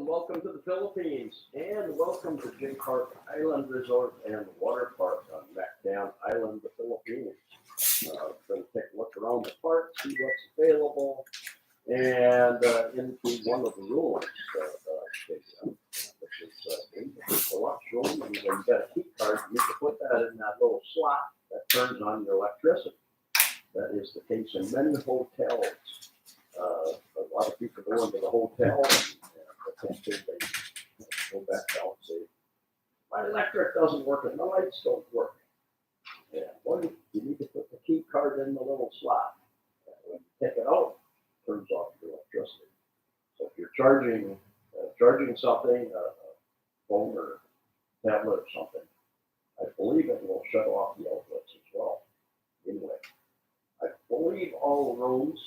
welcome to the Philippines, and welcome to J Park Island Resort and Water Park on Mactan Island, the Philippines. We're going to take a look around the park, see what's available, and into one of the rooms which is the lunch room. And when you've got a key card, you can put that in that little slot that turns on your electricity. That is the case in many hotels. A lot of people go into the hotel and they go back down and say, my electric doesn't work and the lights don't work. And you need to put the key card in the little slot. And when you take it out, it turns off your electricity. So if you're charging something, a phone or tablet or something, I believe it will shut off the outlets as well. Anyway, I believe all the rooms,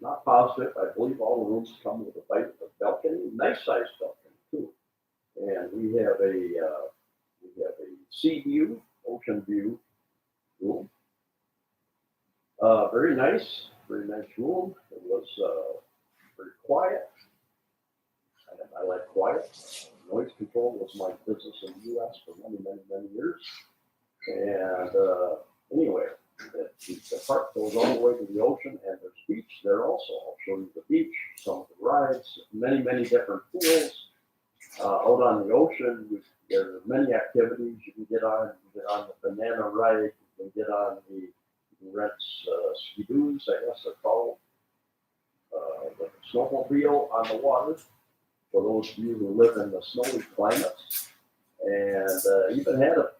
not positive, I believe all the rooms come with a balcony, nice sized balcony too. And we have a sea view, ocean view room. Very nice room. It was very quiet. And I like quiet. Noise control was my business in the U.S. for many years. And anyway, the park goes all the way to the ocean, and there's beach there also. I'll show you the beach, some of the rides, many different pools. Out on the ocean, there are many activities you can get on. You can get on the banana ride. You can rent ski-doos, I guess they're called. Like a snowmobile on the water for those of you who live in the snowy climates. And even had a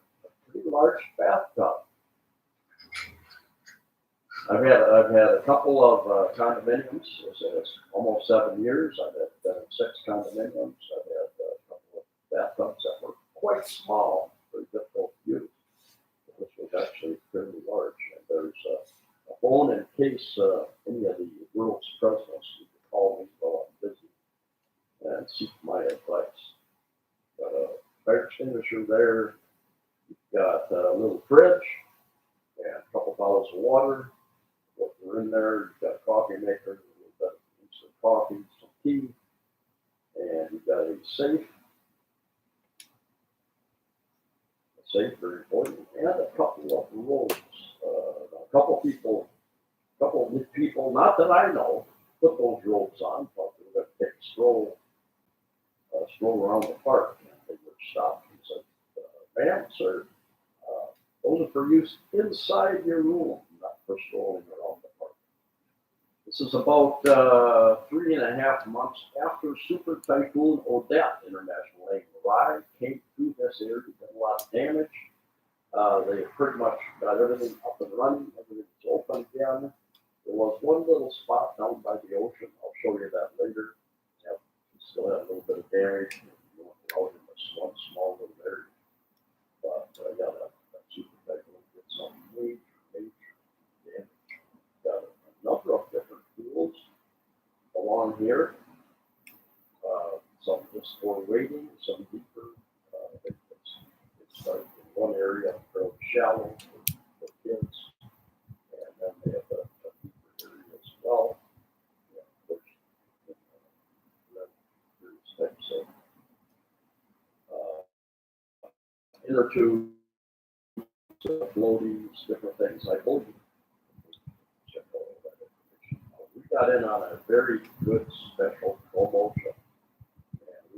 pretty large bathtub. I've had a couple of condominiums. It's almost 7 years. I've been in 6 condominiums. I've had a couple of bathtubs that were quite small, very difficult to use. This was actually fairly large. And there's a phone in case any of the world's presidents need to call me while I'm busy and seek my advice. Got a fire extinguisher there. You've got a little fridge and a couple bottles of water. What are in there, you've got a coffee maker, you've got some coffee, some tea, and you've got a safe. Very important, and a couple of robes. A couple of people, not that I know, put those robes on, but they were going to take a stroll around the park, and they were stopped and said, ma'am, sir, those are for use inside your room, not for strolling around the park. This is about 3.5 months after Super Typhoon Odette International Lake arrived, came through this area, did a lot of damage. They pretty much got everything up and running, everything's open again. There was one little spot down by the ocean. I'll show you that later. Still had a little bit of damage. Out in this one small little area. But that Super Typhoon did some major damage. Got a number of different pools along here. Some just for wading, some deeper. It started in one area fairly shallow for kids, and then they have a deeper area as well. Which various types of inner tubes, floaties, different things. I told you. Check all of that information. We got in on a very good special promotion.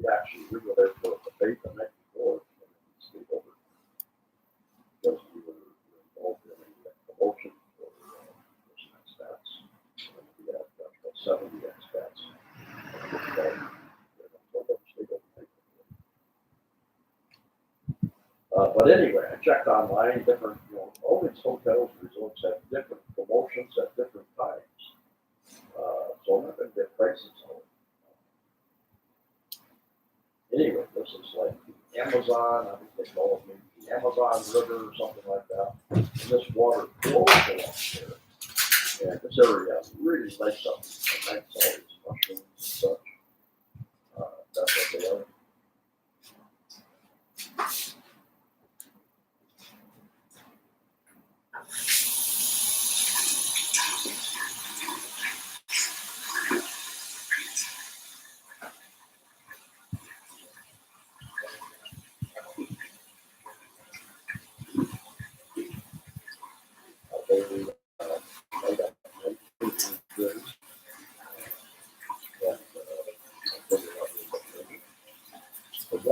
And we were there for a debate the night before, and we stayed over because we were involved in a promotion for some expats. And we had about 70 expats. But anyway, I checked online, different, all these hotels and resorts have different promotions at different times. So I'm not going to get prices on it. Anyway, this is like the Amazon, I think they call it maybe the Amazon River or something like that. And this water flows along here. And this area really lights up. Nights, all these mushrooms and such. That's what they are.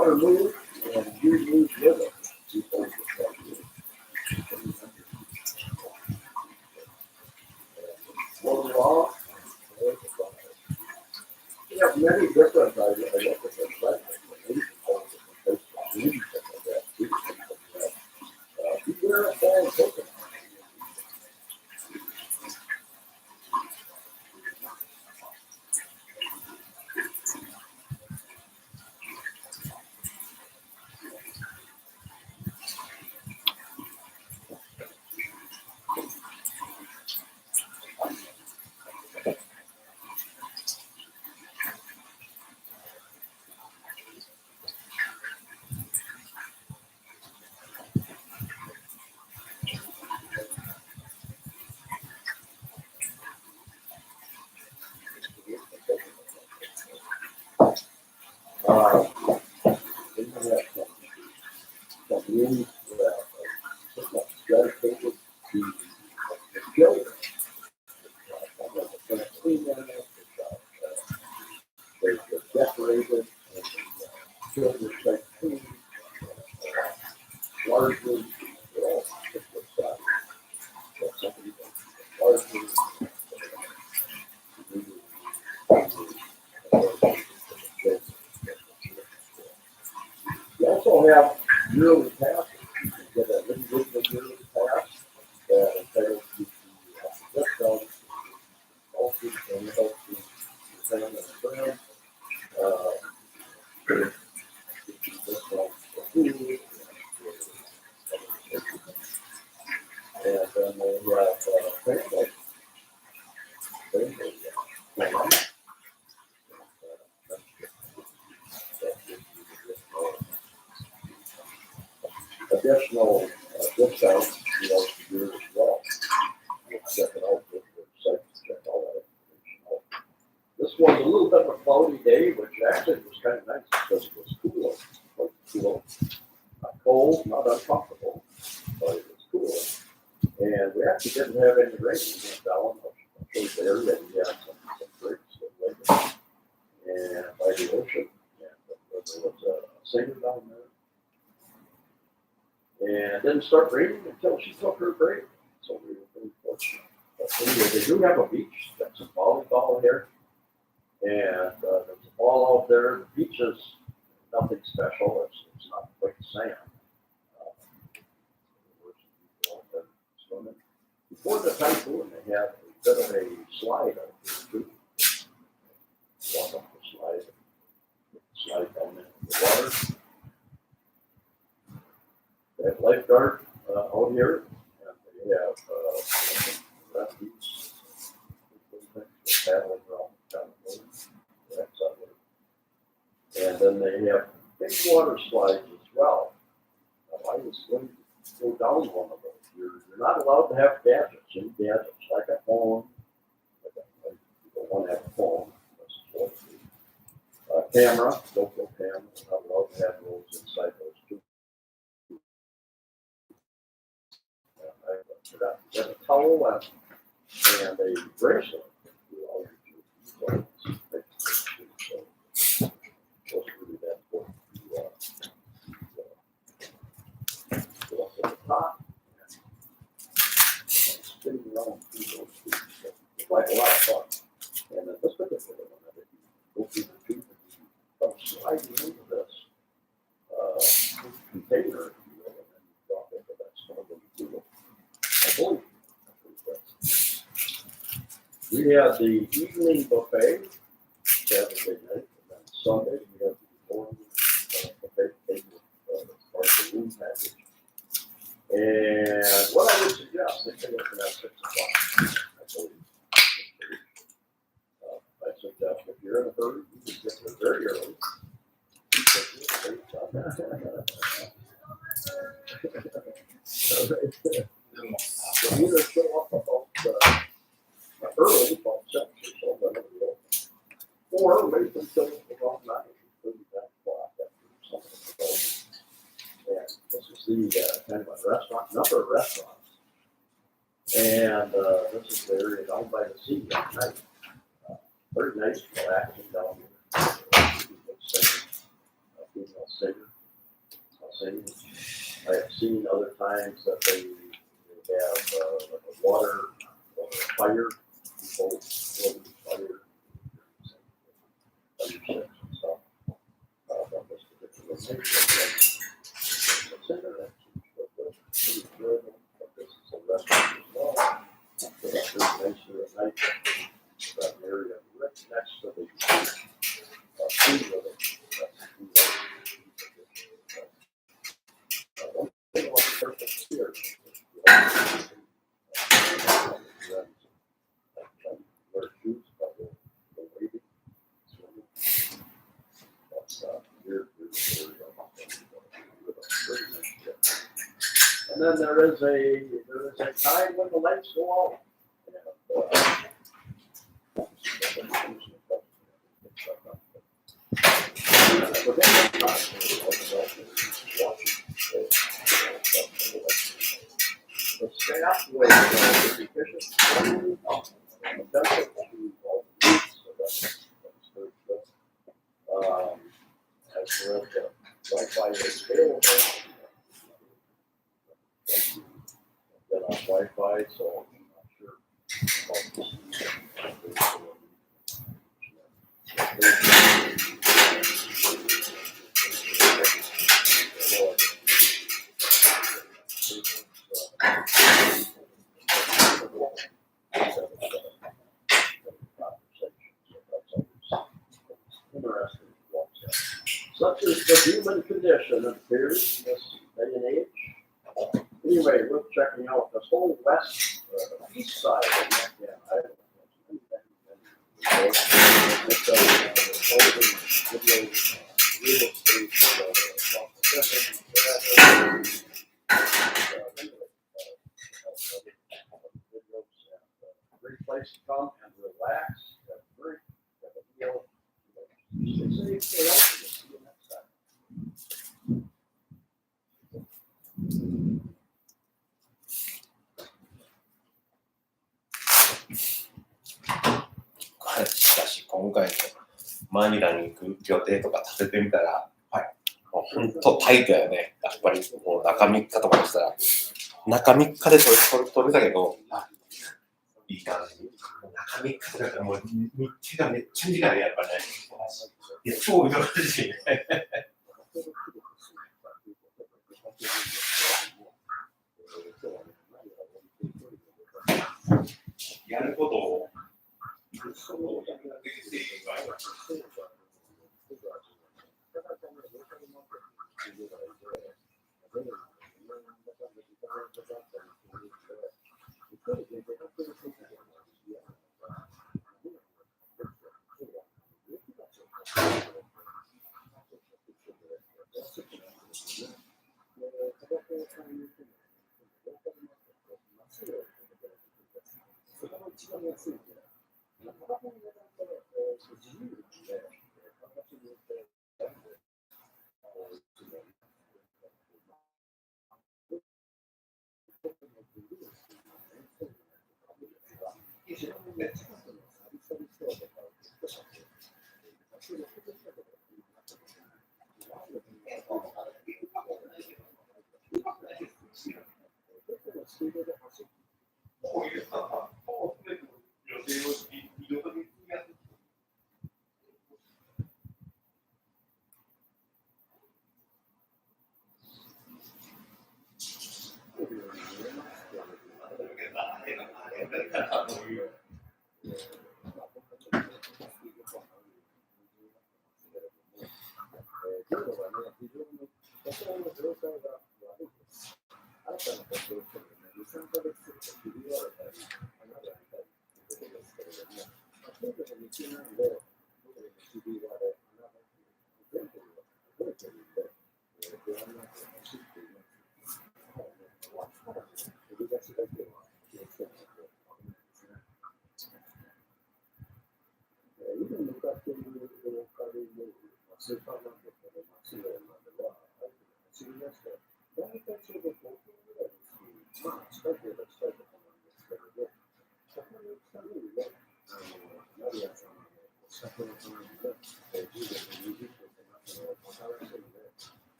water moves and you move with it. People just like you. Float along. We have many different ideas. I look at this, right? Beware of bad cooking. Then we have some rooms that are pretty much dedicated to the children. They're clean them up. They're decorated and children take food, largely, they're all different sizes. So somebody largely, we also have yearly passes. You can get a individual yearly pass that entitles you to discounts, multi and multi family and friends. Discounts for food. And then they have family. Additional discounts, to do as well. We'll check it out with the website, check all that information out. This was a little bit of a cloudy day, which actually was kind of nice because it was cool, quite cool. Not cold, not uncomfortable, but it was cool. And we actually didn't have any rain. We went down, I'll show you the area, we had some breaks with Lake and by the ocean. And there was a singer down there. And it didn't start raining until she took her break. So we were pretty fortunate. But anyway, they do have a beach. Got some volleyball here. And there's a ball out there. The beach is nothing special. It's not quite sand. Swimming. Before the typhoon, they had a bit of a slide out there too. Walk up the slide, slide down into the water. They have lifeguard out here, and they have refuge, paddling around down the road. And then they have big water slides as well. Now, I was going to go down one of those. You're not allowed to have gadgets, any gadgets, like a phone. You don't want to have a phone. Camera, local camera, not allowed to have those inside those two. Get a towel and a bracelet. So really that important to go up to the top and spinning around through those tubes. It's like a lot of fun. And then this particular one, if you go through the tube and you come sliding into this container, if you will, and then you drop into that snorkel tube. We have the evening buffet Saturday night, and then Sunday we have the morning buffet part of the room package. And what I would suggest, they can open at 6 o'clock, I believe. I suggest if you're in a hurry, you can get there very early. So either show up about early, about 7 or so, whenever you open, or wait until about 9 or 9 o'clock after something is open. And this is the kind of a restaurant, number of restaurants. And this is the area down by the sea at night. Very nice, relaxing down here. Female I have seen other times that they have like a water fire, people building fire, fire ships and stuff. That was particular nature. Consider that pretty good, but this is a restaurant as well. It's pretty nice at night. That area right next to the food with it. One thing about the perfect here wear shoes, but the waving, that's here. And then there is a time when the lights go out. The staff was efficient. As for the Wi-Fi is available, get on Wi-Fi, so I'm not sure about this. Such is the human condition, it appears, in this day and age. Anyway, we're checking out this whole east side of Pampanga Island. It's real estate, great place to come and relax, have a drink, have a meal. See you next time. しかし今回のマニラに行く予定とか立ててみたら、はい、もう本当タイトやね。やっぱりもう中3日とかでしたら、中3日で取れたけど、いい感じ。中3日とかもう日程がめっちゃ短いね、やっぱね。いや、超忙しいね。やることを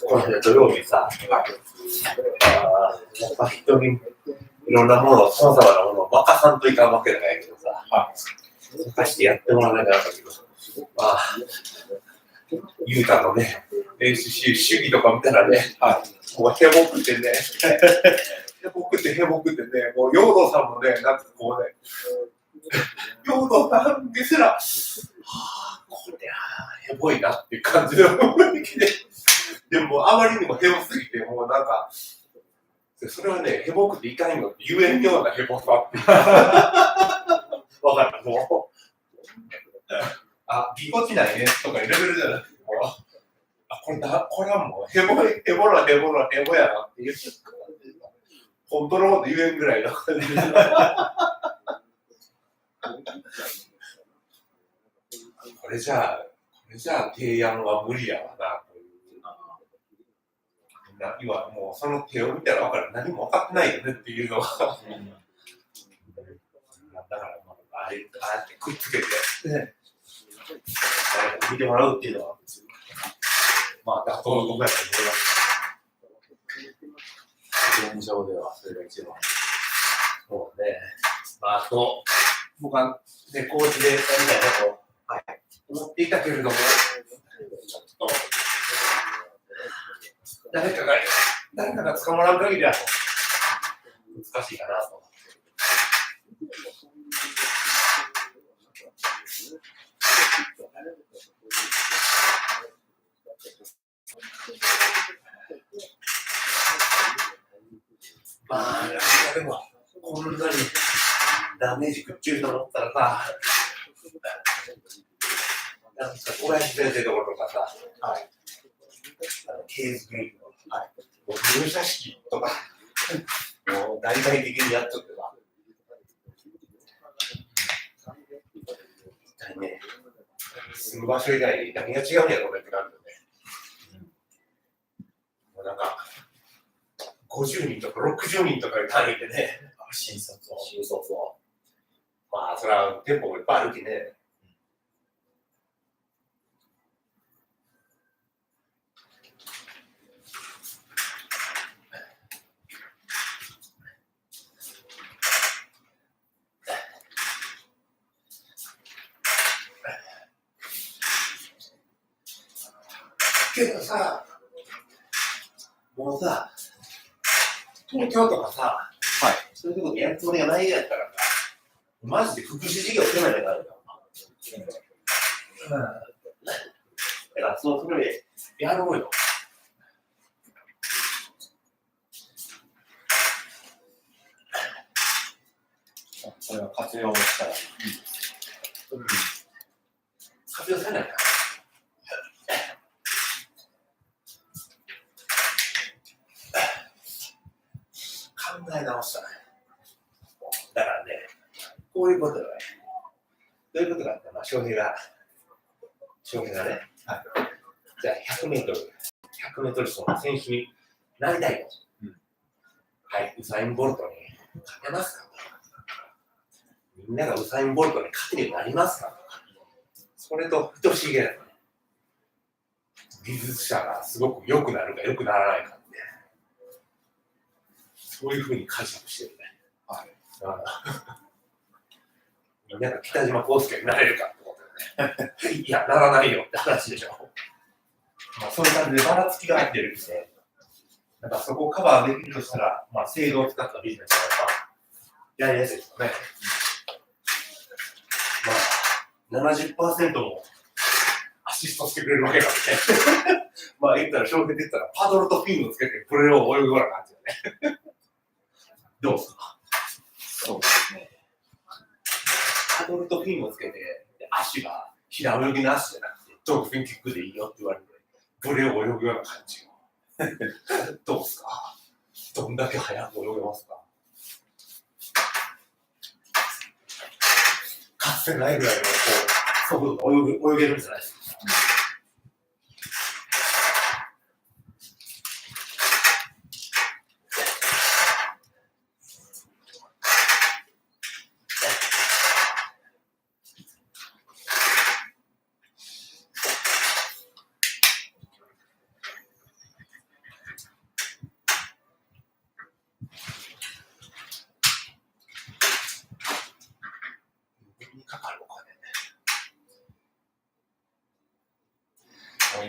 この間土曜日さ、やっぱ人にいろんなものを、さまざまなものを任さんといかんわけじゃないけどさ、任してやってもらわなきゃなかったけど、まあ、ゆうたのね、主義とか見たらね、もうヘボくてね、ヘボくてね、もう陽動さんもね、なんかこうね、陽動さんですら、これヘボいなっていう感じの雰囲気で、でもあまりにもヘボすぎて、もうなんか、それはね、ヘボくていかんよって言えんようなヘボさって。わかる、もう。ぎこちないねとかいうレベルじゃなくて、もう、これはもうヘボやなっていう。コントロールで言えんぐらいの感じ。これじゃあ提案は無理やわな。今もうその手を見たら分かる、何も分かってないよねっていうのはだからああやってくっつけて、ね、見てもらうっていうのはまあ妥当なことやと思います。現状ではそれが一番そうね。まああと僕はねコーチでやりたいなと、思っていたけれども、ちょっと誰かが捕まらん限りは難しいかなと。まあ、でもこんなにダメージ食っちゅうと思ったらさ、なんか小林先生ところとかさ、ケースグループの、入社式とか、もう大々的にやっとってさ、一体ね、住む場所以外に何が違うんやろうねって感じよね。もうなんか、50人とか60人とかで単位でね、新卒を。まあ、それは店舗もいっぱいあるきね。けどさ、もうさ、東京とかさ、そういうところでやるつもりがないやったらさ、マジで福祉事業せないでなるから。だからそれやろうよ。これは活用したらいいです。活用せないから。したね。だからね、こういうことだね。どういうことかって、翔平がね、じゃあ100メートル走の選手になりたいと。はい、ウサイン・ボルトに勝てますか？みんながウサイン・ボルトに勝てるようになりますか？それと等しげなのね。技術者がすごく良くなるか良くならないかって、そういうふうに解釈してるね。はい。みんなが北島康介になれるかってことでね。いや、ならないよって話でしょ。そういう感じでばらつきが入ってるんで、なんかそこをカバーできるとしたら、制度を使ったビジネスがやりやすいですよね。70% もアシストしてくれるわけなんで、言ったら、翔平で言ったら、パドルとフィンをつけて、これを泳ぐような感じだね。どうですか？そうですね。パドルとフィンをつけて、足が平泳ぎの足じゃなくて、ドルフィンキックでいいよって言われて、これを泳ぐような感じ。どうですか？どんだけ速く泳げますか？かつてないぐらいの速度で泳げるんじゃないですか。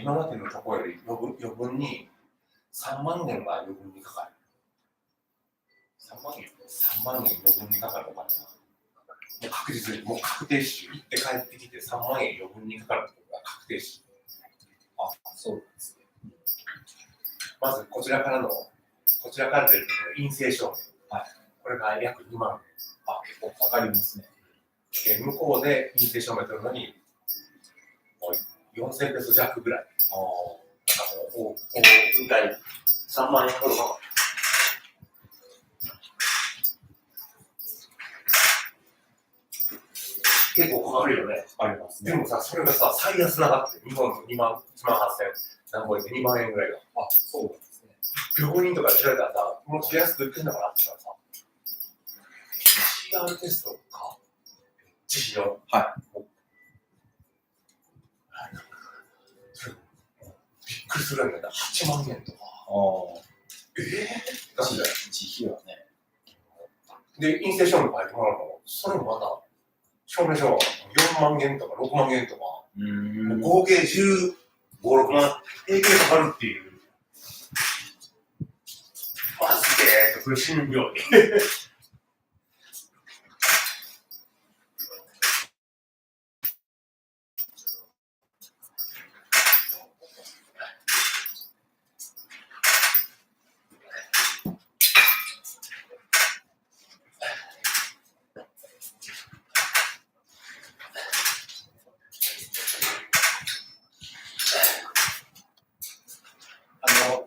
今までのところより余分に3万円は余分にかかる。3万円余分にかかるお金が。もう確実に、もう確定し、行って帰ってきて3万円余分にかかるところが確定し。そうなんですね。まずこちらから出る陰性証明。これが約2万円。結構かかりますね。で、向こうで陰性証明取るのに、4000ペソ弱ぐらい。なんかもう、ぐらい3万円ほどかかる。結構かかるよね。ありますね。でもさ、それがさ、最安なかった。日本の1万8000何本で2万円ぐらいが。そうなんですね。病人とかで調べたらさ、もうちょっと安く売ってんのかなって言ったらさ、PCR テストか。実費の。びっくりするんだよね。8万円とか。だって自費はね。で、陰性証明書いてもらうの、それもまた、証明書は4万円とか6万円とか、もう合計15、6万平均かかるっていう。マジでそれ死ぬ病に。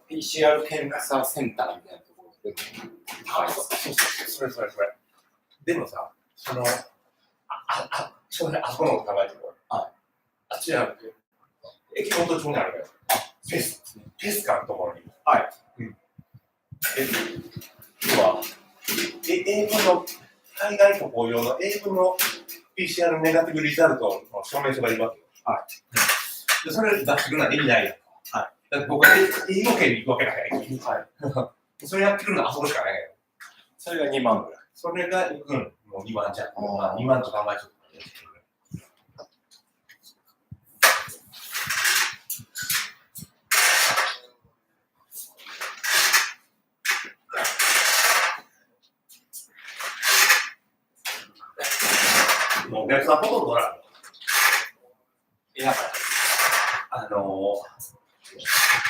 PCR 検査センターみたいなところで、それ。でもさ、それあそこのこと考えてる。あっちじゃなくて、駅本町にあるのよ。フェスカのところに。要は、英文の、海外渡航用の英文の PCR ネガティブリザルトの証明書がいるわけよ。でそれ出してくるのは意味ないやんか。だって僕は英語圏に行くわけだから、それやってくるのはあそこしかないよ。それが2万ぐらい。それが、もう2万じゃん。2万と考えちゃった。もうお客さんほとんどおらん。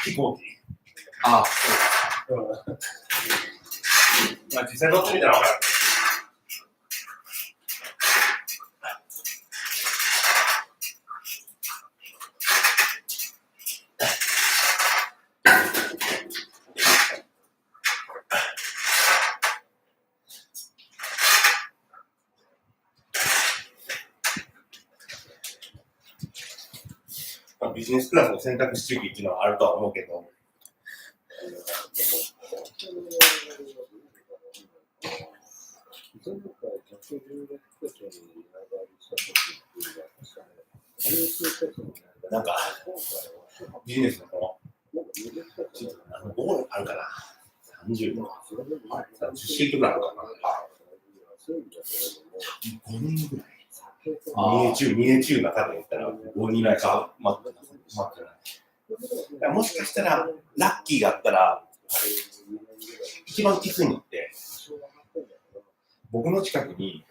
飛行機。そうです。実際乗ってみたら分かる。ビジネスクラスの選択肢主義っていうのはあるとは思うけど、なんか、ビジネスのこの、ゴールあるかな ?30 とか、30シートぐらいあるかな。5人ぐらい。2年中の中で言ったら5人ぐらいか、待ってない。もしかしたら、ラッキーがあったら、一番きついのって、僕の近くに、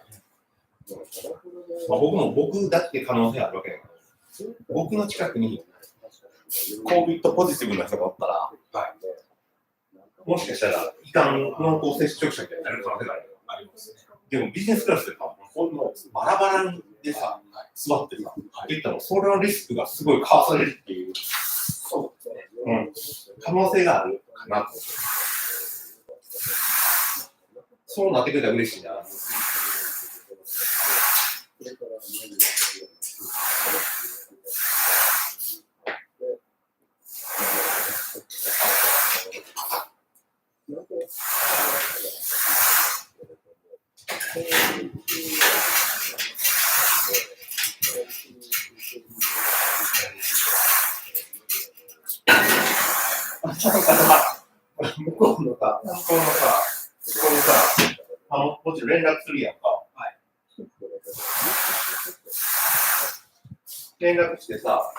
僕だって可能性あるわけだから、僕の近くに、COVID ポジティブな人がおったら、はい、もしかしたら、いかん濃厚接触者みたいになる可能性がありますね。でもビジネスクラスでさ、このバラバラでさ、座ってさ、っていったら、それのリスクがすごいかわされるっていう、可能性があるかなと。そうなってくれたら嬉しいな。向こうのさ、もちろん連絡するやんか。はい、連絡してさ、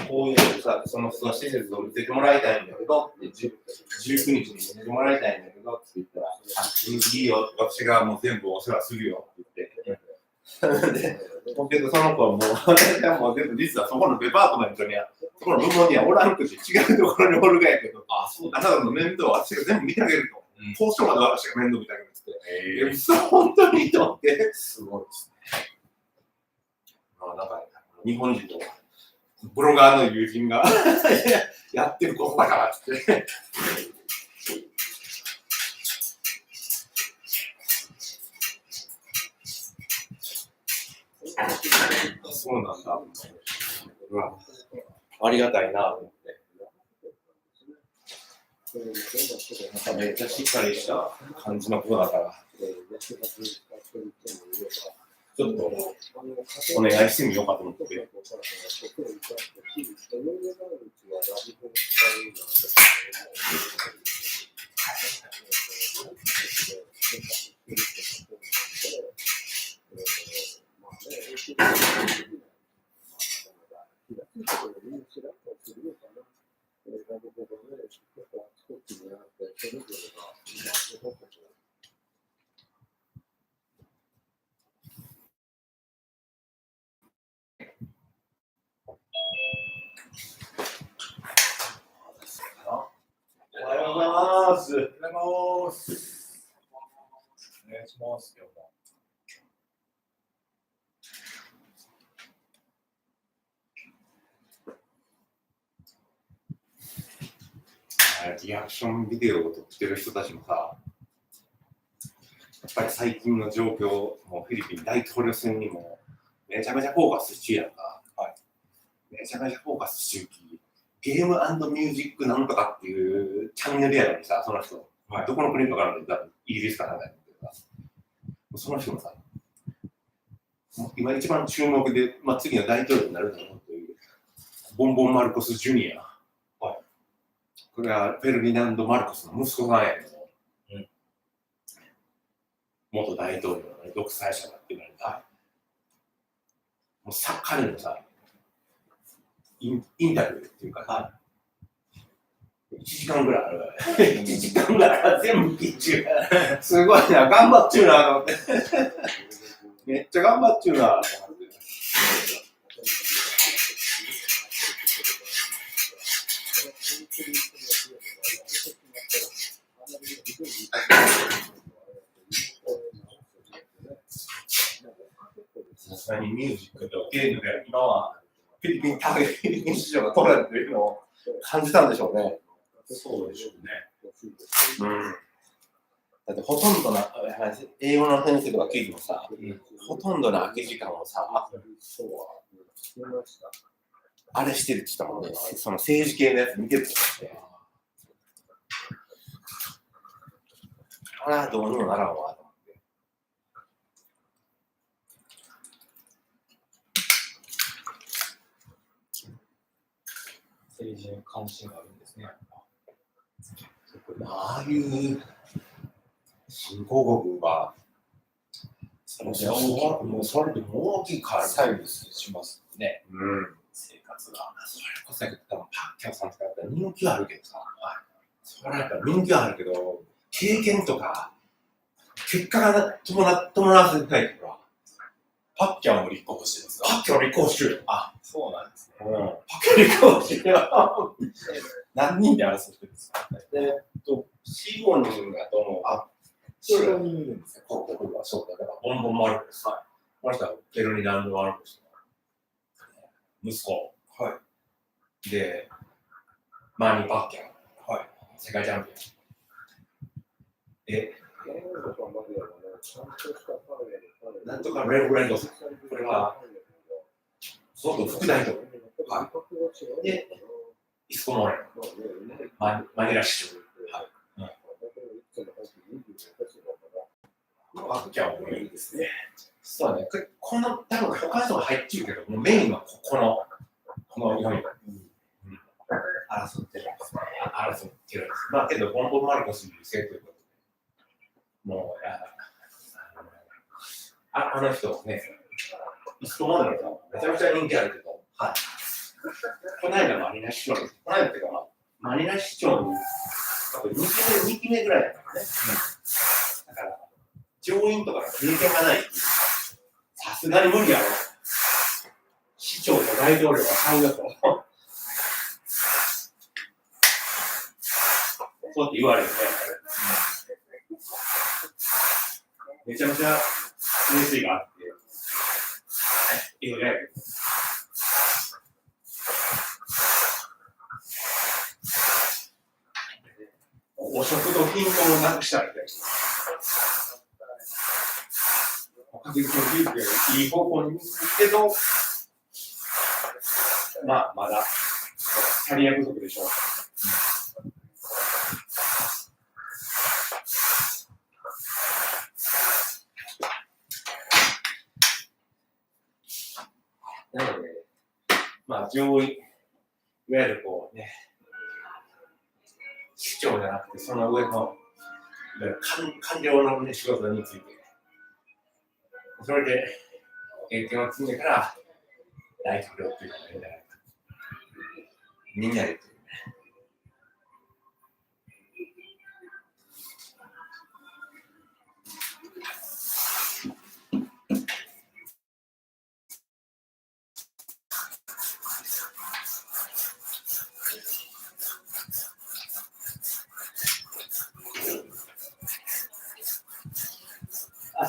こういうさ、その施設を見せてもらいたいんだけどって、19日に見せてもらいたいんだけどって言ったら、いいよ、私がもう全部お世話するよって言って。で、けどその子はもう、私はもう全部実はそこのデパートメントには、そこの部門にはおらんくて違うところにおるがやけど、あなたの面倒は私が全部見てあげると。交渉まで私が面倒見てあげるって。嘘、本当にと思って。すごいですね。なんか、日本人のブロガーの友人がやってることだからって。そうなんだ。うわ、ありがたいなと思って。なんかめっちゃしっかりした感じのことだから、ちょっとお願いしてみようかと思って。おはようございます。おはようございます。お願いします。リアクションビデオを撮ってる人たちもさ、やっぱり最近の状況、もうフィリピン大統領選にもめちゃめちゃフォーカスしてやんか。はい、めちゃめちゃフォーカスしてるき、ゲーム&ミュージックなんとかっていうチャンネルやのにさ、その人、はい、どこの国とかなんだろう、イギリスかなんだけどさ、その人もさ、今一番注目で、次の大統領になるだろうという、ボンボン・マルコス・ジュニア。はい、これはフェルディナンド・マルコスの息子さんやけど、元大統領の、ね、独裁者だって言われた。もう彼のさ、インタビューっていうかさ、1時間ぐらいあるから、1時間ぐらい全部聞いちゅう。すごいな、頑張っちゅうなと思って。めっちゃ頑張っちゅうなと思って。さすがにミュージックとゲームで今はフィリピン市場が取られているのを感じたんでしょうね。そうでしょうね。だってほとんどの英語の先生とか聞いてもさ、ほとんどの空き時間をさ、見ました。あれしてるって言ったもんね。その政治系のやつ見てるとかって。あら、どうにもならんわ。政治に関心があるんですね。ああいう新興国は、もうそれでもう大きく変わる。サービスしますね。うん。生活が。それこそ、多分パッキャオさんとかやったら人気はあるけどさ、それはやっぱ人気はあるけど、経験とか、結果が伴わせてないから、パッキャオも立候補してるんですか？パッキャオ立候補してる。あ、そうなんですね。パッキャオ立候補してる。何人で争ってるんですか？4、5人がどうも、4、5人いるんですよ。ここはそうだから、ボンボンマルコス。この人はペルニランド・マルコスの息子。はい。で、マーニー・パッキャオ。はい。世界チャンピオン。なんとかレルブレンドさん。これは、外副大統領。はい。で、イスコモレノ。マニラ市長。はい。パッキャオもいいですね。実はね、この、多分他の人が入ってるけど、もうメインはこの4人。争ってるんですね。争ってるんです。まあけど、ボンボンマルコス優勢ということで、もう、あの人ね、イスコモデルのめちゃめちゃ人気あるけど、はい。この間マニラ市長、この間っていうか、マニラ市長に、2期目ぐらいだからね。だから、上院とかの経験がない。さすがに無理やろ。市長と大統領が買うよと。そうって言われるね。めちゃめちゃ熱意があって、いいよね。お食と貧困をなくしたらね。確実にいい方向に向くけど、まあ、まだキャリア不足でしょう。なので、まあ、上位、いわゆるこうね、市長じゃなくて、その上の、いわゆる官僚の、ね、仕事について、それで経験を積んでから大統領っていうのがいいんじゃないか。みんなで言ってるね。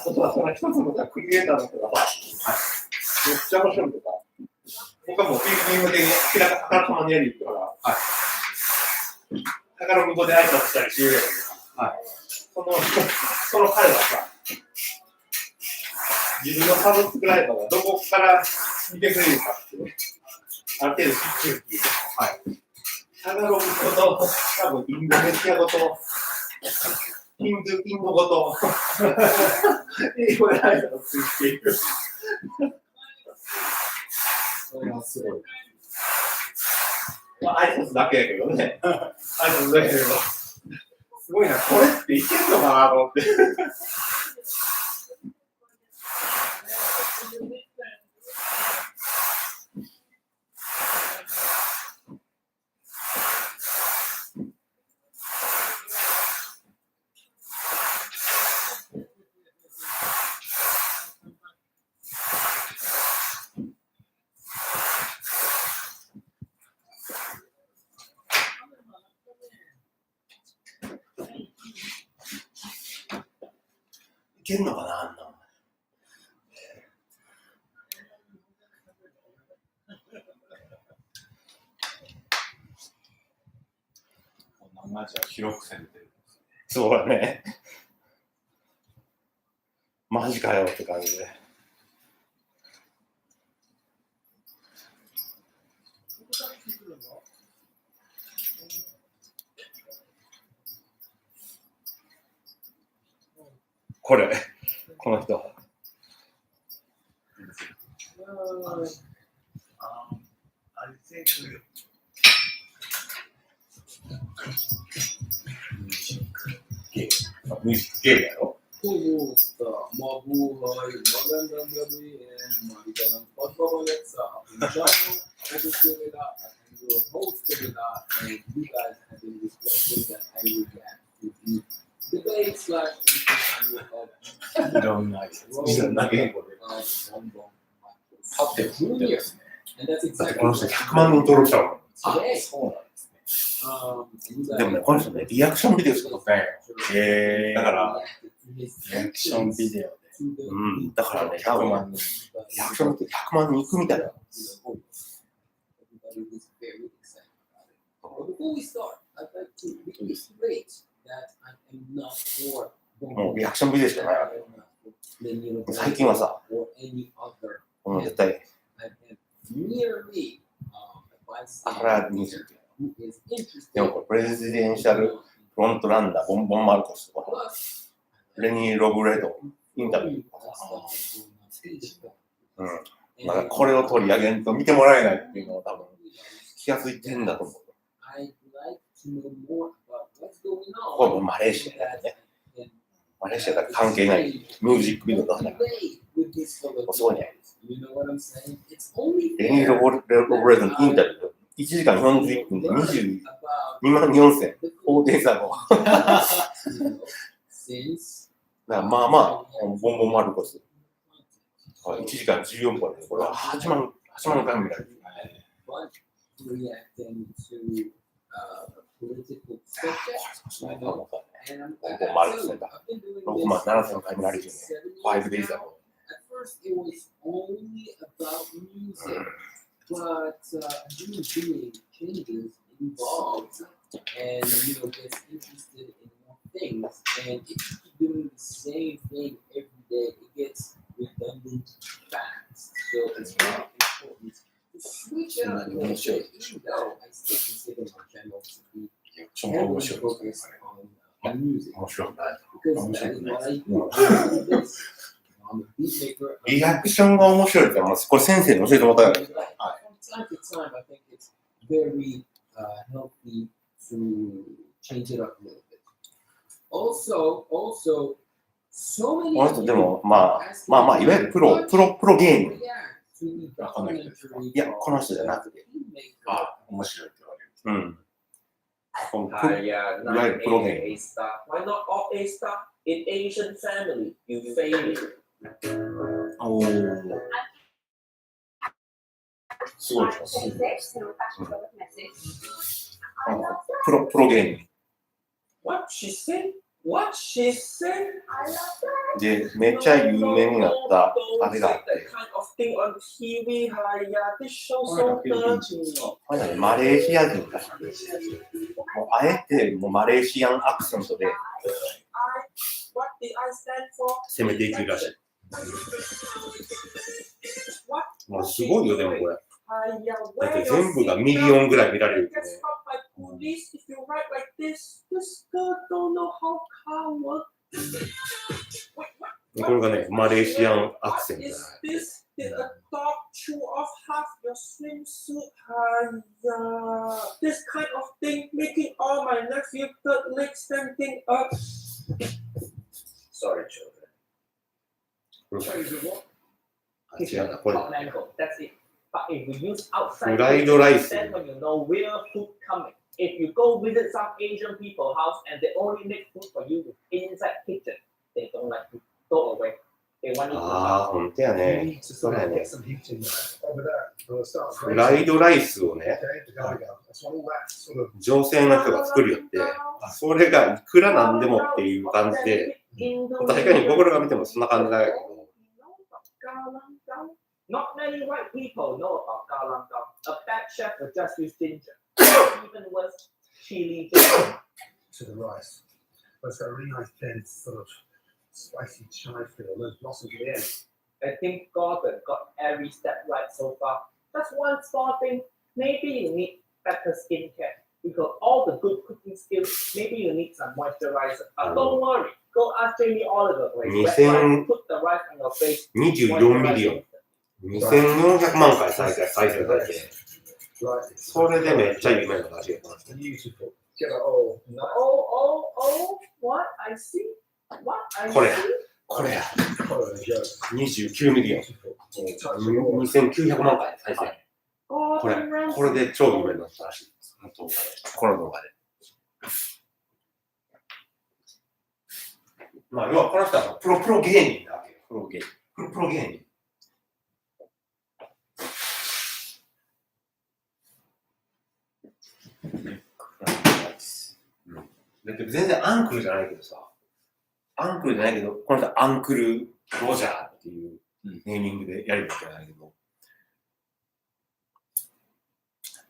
その一つのクリエイターの人がさ、めっちゃ面白いとか、僕はもうフィリピン向けにあからさまにやりってから、だから向こうで挨拶したりしてるやつが、その彼はさ、自分のサブスクライバーがどこから見てくれるかっていう、ある程度知ってるっていう。タガログ語と、多分インドネシア語と、インド語と、英語で挨拶している。それはすごい。まあ、挨拶だけやけどね。挨拶だけやけど、すごいな、これっていけるのかなと思って。いけるのかな、あんな。マジは広く攻めてる。そうだね。マジかよって感じで。これ、この人。I think ミュージックゲームやろ Kumusta? Mabuhay, magandang gabi, and magandang pagbabalit sa aking channel. Ako si Rila, at I'm your host Rila, and you guys have been requesting that I will react to the debate/interview of いろんな、いろんな言語で。 Bongbong 立ってる Junior. And that's だって exactly この人100万人登録者もん。 today. そうなんですね。You guys でもね、この人ね、リアクションビデオしか撮ってないよ。だから、 reacted to his リアクションビデオで to the うん、だからね、多100分万人。リアクションって100万人いくみたいな。 Everybody is very excited about it. But before we start, I'd like to reiterate that I am not for もうリアクションビデオしかないわけよ。最近はさ、 or any other. もう絶対 I am merely a カラー bystander ニュース。 who is interested でもこれプレジデンシャルフロントランナー、ボンボンマルコスとか、 plus レニー・ロブレド、インタビューとかさ、まだこれを取り上げんと見てもらえないっていうのを多分気がついてんだと思う。 I'd like to know more about what's going ここは on. もうマレーシアだよね。 And マレーシアだから関係ないミュージックビデオだから。 すごいね。 You know what I'm saying? It's only レニー・ロブレドのインタビュー、1時間41分で22万4000、高低差の。だか since らまあまあ、ボンボンマルコス。1時間14分で、これは8万回見られる。 but reacting to political subjects. And I'm ボンボンマルコスだ。 I've been doing 6万 this 7000回見られるよね。 7 5 years days now. ago. At first, it was only about music, but human being changes, evolves, and gets interested in more things. And if you keep doing the same thing every day, it gets redundant fast. So it's very important to switch it up a little bit, even though I still consider my channel to be リアクションが面 heavily 白いですね。 focused on music 面白くない。 because that is what I do. I do this. I'm a beat maker. リアクションが面白いって、これ先生に教えてもらったよ。 From time to time, I think it's very healthy to change it up a little bit. Also, so many この人でも、まあ、いわゆるプロゲーム。 いや、この人じゃなくて。あ、面白いって言われる。うん。いわゆるプロゲーム。 A star. Why not all A star? In Asian family, you fail. おー。すごいでしょ。プロゲーム。 What she said? What she said? で、めっちゃ有名になったあれがあって、 That kind of thing on TV. Yeah, this show so dirty. これね、マレーシア人らしくて、もうあえてもうマレーシアンアクセントで What did I stand for? 攻めていくらしい。 What? もうすごいよ、でもこれ。 Yeah, だって where 全部がミリオンぐらい見られるってね Get。stopped by police if you write like this. This girl don't know how car works. Wait, これがね、マレーシアンアクセント What だ is this? Did a dog chew off half your swimsuit? This kind of thing making all my nephew third leg standing up. Sorry, children. これ Sorry, you what? あ違うな、これ。 Mango. That's it. But if you use outside, フライドライス。 then when you know real food coming. If you go visit some Asian people's house and they only make food for you with inside kitchen, they don't like to go away. They want you to ああ、ほんとや You ね。 need to そ sort れや of ね get。some heat in there over there for the start. フライドライスをね、 Okay, the garlic. That's all that sort of 女性の人が作るよって、それがいくらなんでもっていう感じで、確かに僕らが見てもそんな感じだけど、 Not many white people know about galangal. A bad chef will just use ginger. Even worse, chili ginger. to the rice. But it's got a really nice dense sort of spicy chai feel. There's blossoms at the end. I think Gordon got every step right so far. Just one small thing. Maybe you need better skincare. because all the good cooking skills, maybe you need some moisturizer. But don't worry, go ask Jamie Oliver, please. 2000 Put the rice on your face. 24ミリオン。2400万回再生されて、 Right. それでめっちゃ有名ならしいよ。 Beautiful. Get it all. Nice. Oh, what? I see. What? I これ see. これや。 Follow the joke. 29ミリオン。 Beautiful. 2900万回再生。これ、これで超有名になったらしいです。この動画で。まあ、要はこの人はプロ芸人なわけよ。プロ芸人。だって全然アンクルじゃないけどさ、この人アンクル・ロジャーっていうネーミングでやるわけじゃないけど、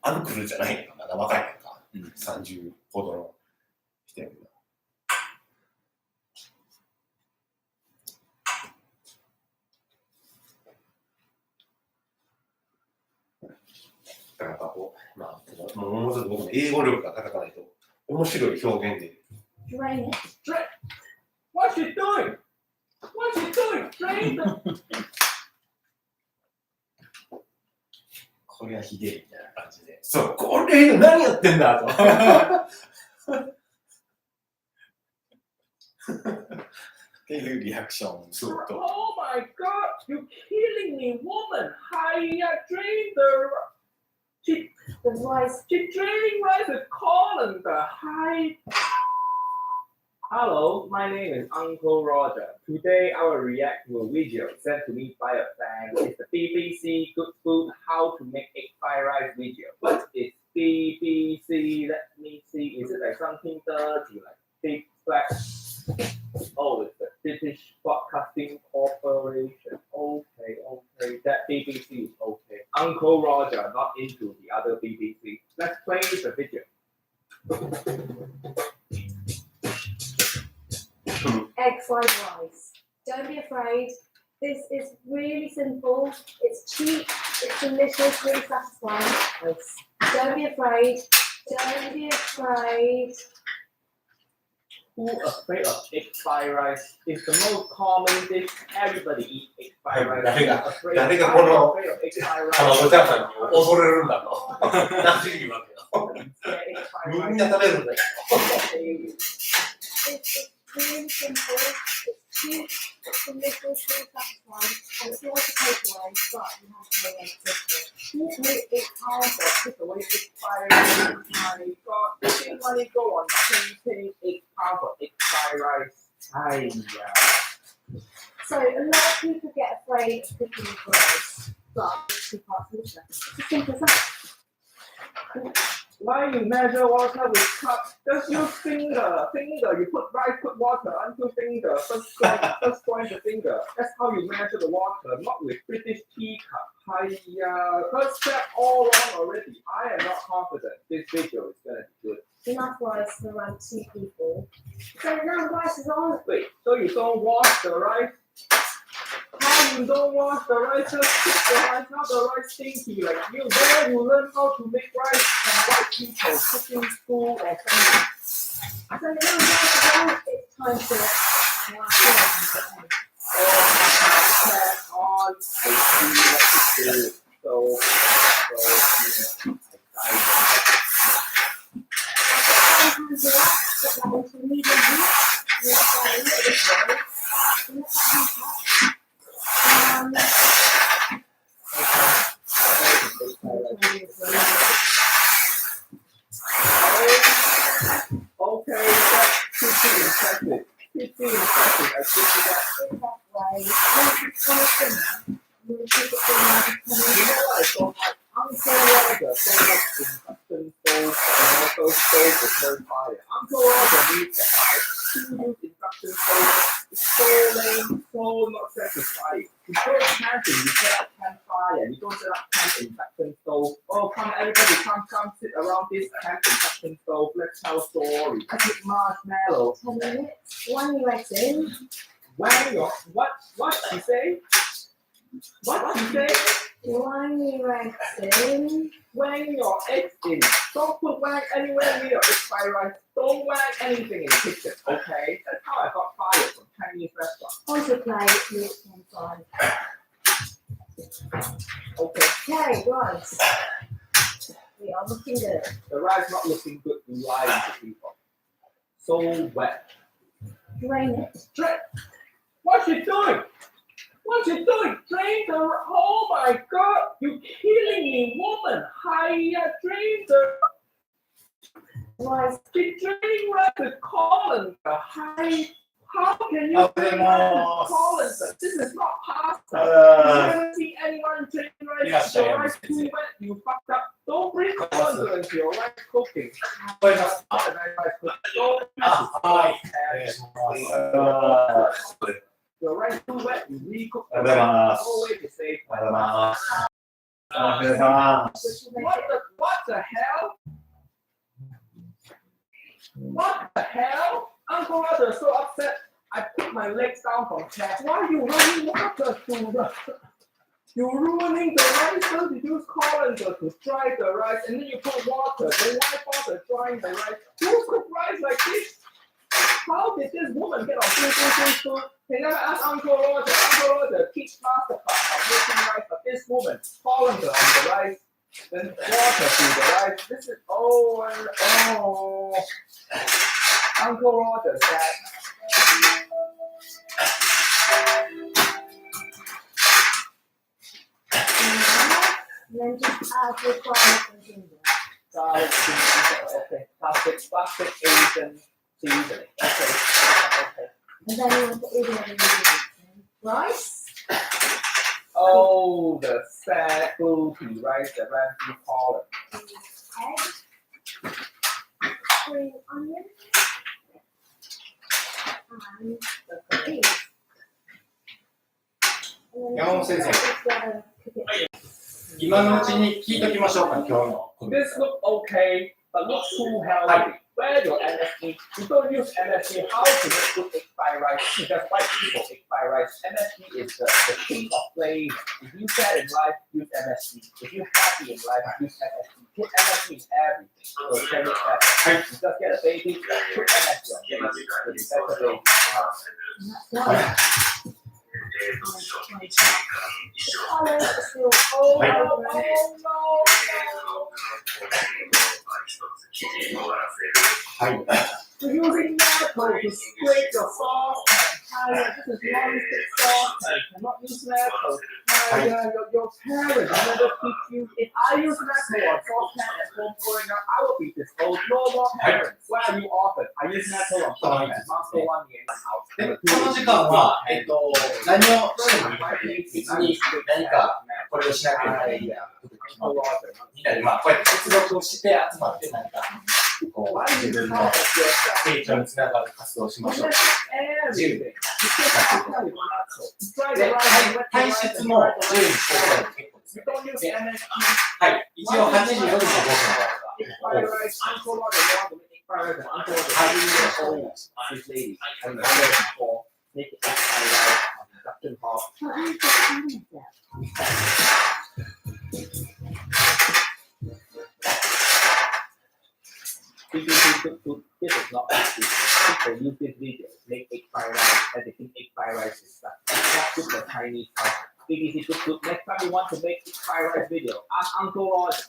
アンクルじゃないのか、まだ若いのか、30ほどの人やけど。だからこう、まあ、もうちょっと僕も英語力が高かないと、面白い表現で。Drain it. What's she doing? What's she doing? Drain the. これはひでえみたいな感じで。そう、これ何やってんだと。っていうリアクションすると。 Oh my God! You're killing me, woman! Hiya, drain the rice. She draining rice with colander. Hi. Hello, my name is Uncle Roger. Today I will react to a video sent to me by a fan. It's the BBC Good Food How to Make Egg Fried Rice video. What is BBC? Let me see. Is it like something dirty, like big black? Oh, it's the British Broadcasting Corporation. Okay. That BBC is okay. Uncle Roger, not into the other BBC. Let's play the video. Egg fried rice. Don't be afraid. This is really simple. It's cheap. It's delicious. Really satisfying. Don't be afraid. Don't be afraid. Who afraid of egg fried rice? It's the most common dish. Everybody eat egg fried rice. 誰がこの afraid of egg fried 卵 rice. チャーハンに恐れるんだと。なじみわけよ。 Yeah, egg fried みん rice. な食べるんだよ。 It's really simple. It's cheap. It's delicious. Really satisfying. And it's like a takeaway, but you have to pay extra. It's powerful. Take away egg fried rice. My God, if money go on pay egg powerful egg fried rice. So a lot of people get afraid of cooking with rice, but it's two parts of the chef. It's as simple as that. Why you measure water with cup? Just use finger. You put rice, put water until finger. First point the finger. That's how you measure the water, not with British teacup. First step all wrong already. I am not confident this video is gonna be good. Enough rice for around 2 people. So now rice is on. Wait, so you don't wash the rice? How you don't wash the rice? Just cook the rice, not the rice stinky like you. Where you learn how to make rice from white people, cooking school or something. So now rice is on. It's time to wash it. Tap on. I see what to do. So Hands it up, put that into medium heat. Let that a little bit low. Let that heat up. Okay, that's pretty impressive. I think that. In that way, once it's kind of thinner, I'm going to keep it thinner. You know what I thought? Uncle Roger set up induction stove and also stove with no fire. Uncle Roger needs a house. He used induction stove. It's so lame, so not satisfying. You go camping, you set up campfire. You don't set up camp induction stove. Oh, come everybody, come sit around this camp induction stove. Let's tell a story. I take marshmallow. 10 minutes. 1 you eggs in. What she say? What she say? Wang your eggs in. Wang your eggs in. Don't put wang anywhere near egg fried rice. Don't wang anything in the kitchen, okay? That's how I got fired from Chinese restaurants. Onto plate, meat and fry. Okay, Okay, rice. We are looking good. the rice not looking good, you lying to people. So wet. Drain it. Drain. What's she doing? What's she doing? Drain the. Oh my God! You killing me, woman! Hiya, drain the. Rice. She draining rice with colander. Hi. How can you Oh, drain no. rice with colander? This is not pasta. You never see anyone drain rice. Your rice too wet. You fucked up. Don't bring colander into your rice cooking. But not a nice rice cooking. Don't your rice too wet. You recook the rice. No way to save money. What the hell? What the hell? Uncle Roger is so upset. I put my legs down from chair. Why are you running water to the? You're ruining the rice. First you use colander to dry the rice, and then you put water. Then why bother drying the rice? Who cook rice like this? How did this woman get on food? They never asked Uncle Roger. Uncle Roger teach masterclass on making rice, but this woman colander on the rice. Then water to the rice. This is Uncle Roger said. And then just add the garlic and ginger. Garlic, ginger, okay. Classic Asian seasoning. Okay. And then you want to put all the other ingredients in. Rice. Oh, the sad gluty rice that ran through column. Egg. Spring onion. And the cheese. And then 山本先生 just cook it. 今のうちに聞いときましょうか、今日の。 This look okay, but not too healthy. Where your MSG? You don't use MSG. How to make good egg fried rice? Because white people egg fried rice. MSG is the king of flavor. If you sad in life, use MSG. If you're happy in life, use MSG. Put MSG in everything. So can it better. You just get a baby, put MSG on baby. It's better baby. And that's done. Colours are still all Right. over it. You're using metal to scrape your saucepan. This is non-stick saucepan. Cannot use metal. Your parents never teach you. If I use metal on saucepan at home growing up, I will be disposed. No more parents. Where are you often? I use metal on saucepan. Master 1 year in the house. で、この時間は、何をしても別に何かこれをしなければいいや、みんなでまあこうやって接続をして集まって何かこう自分の成長につながる活動をしましょう。自由で体質も自由にしてもらえると結構ですね。はい、一応8時45分まであれば。This lady, I mean, before, make it production hall. But I don't think This is not easy. People use this video to make egg fried rice and they think egg fried rice is stuff. Not good for Chinese culture. BBC good. Next time you want to make egg fried rice video, ask Uncle Roger.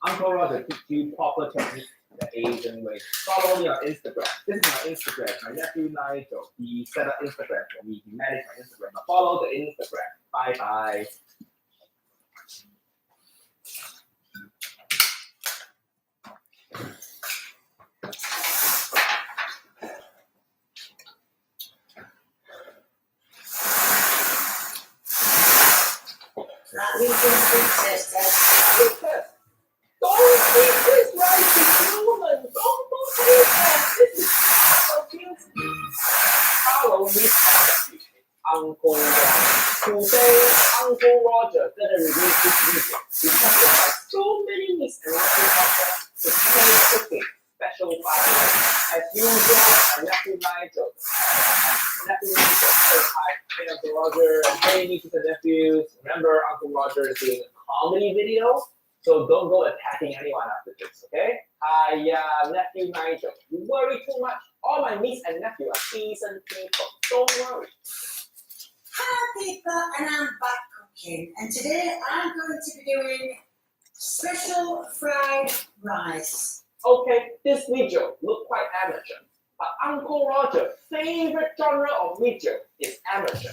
Uncle Roger teach you proper technique the Asian way. Follow me on Instagram. This is my Instagram. My nephew Nigel, he set up Instagram for me. He managed my Instagram. But follow the Instagram. Bye bye. we can fix this. Don't eat this rice with human. Don't eat that. This is confusing. Follow me on Uncle Roger. Today, Uncle Roger gonna release this video because there are so many misunderstandings the same cooking special fire. As usual, I left you Nigel. Say hi, Uncle Roger, and nieces and nephews, remember Uncle Roger is doing a comedy video, so don't go attacking anyone after this, okay? Nephew Nigel, you worry too much. All my niece and nephew are decent people. Don't worry. Hi people, and I'm back cooking, and today I'm going to be doing special fried rice. Okay, this video look quite amateur, but Uncle Roger's favorite genre of video is amateur.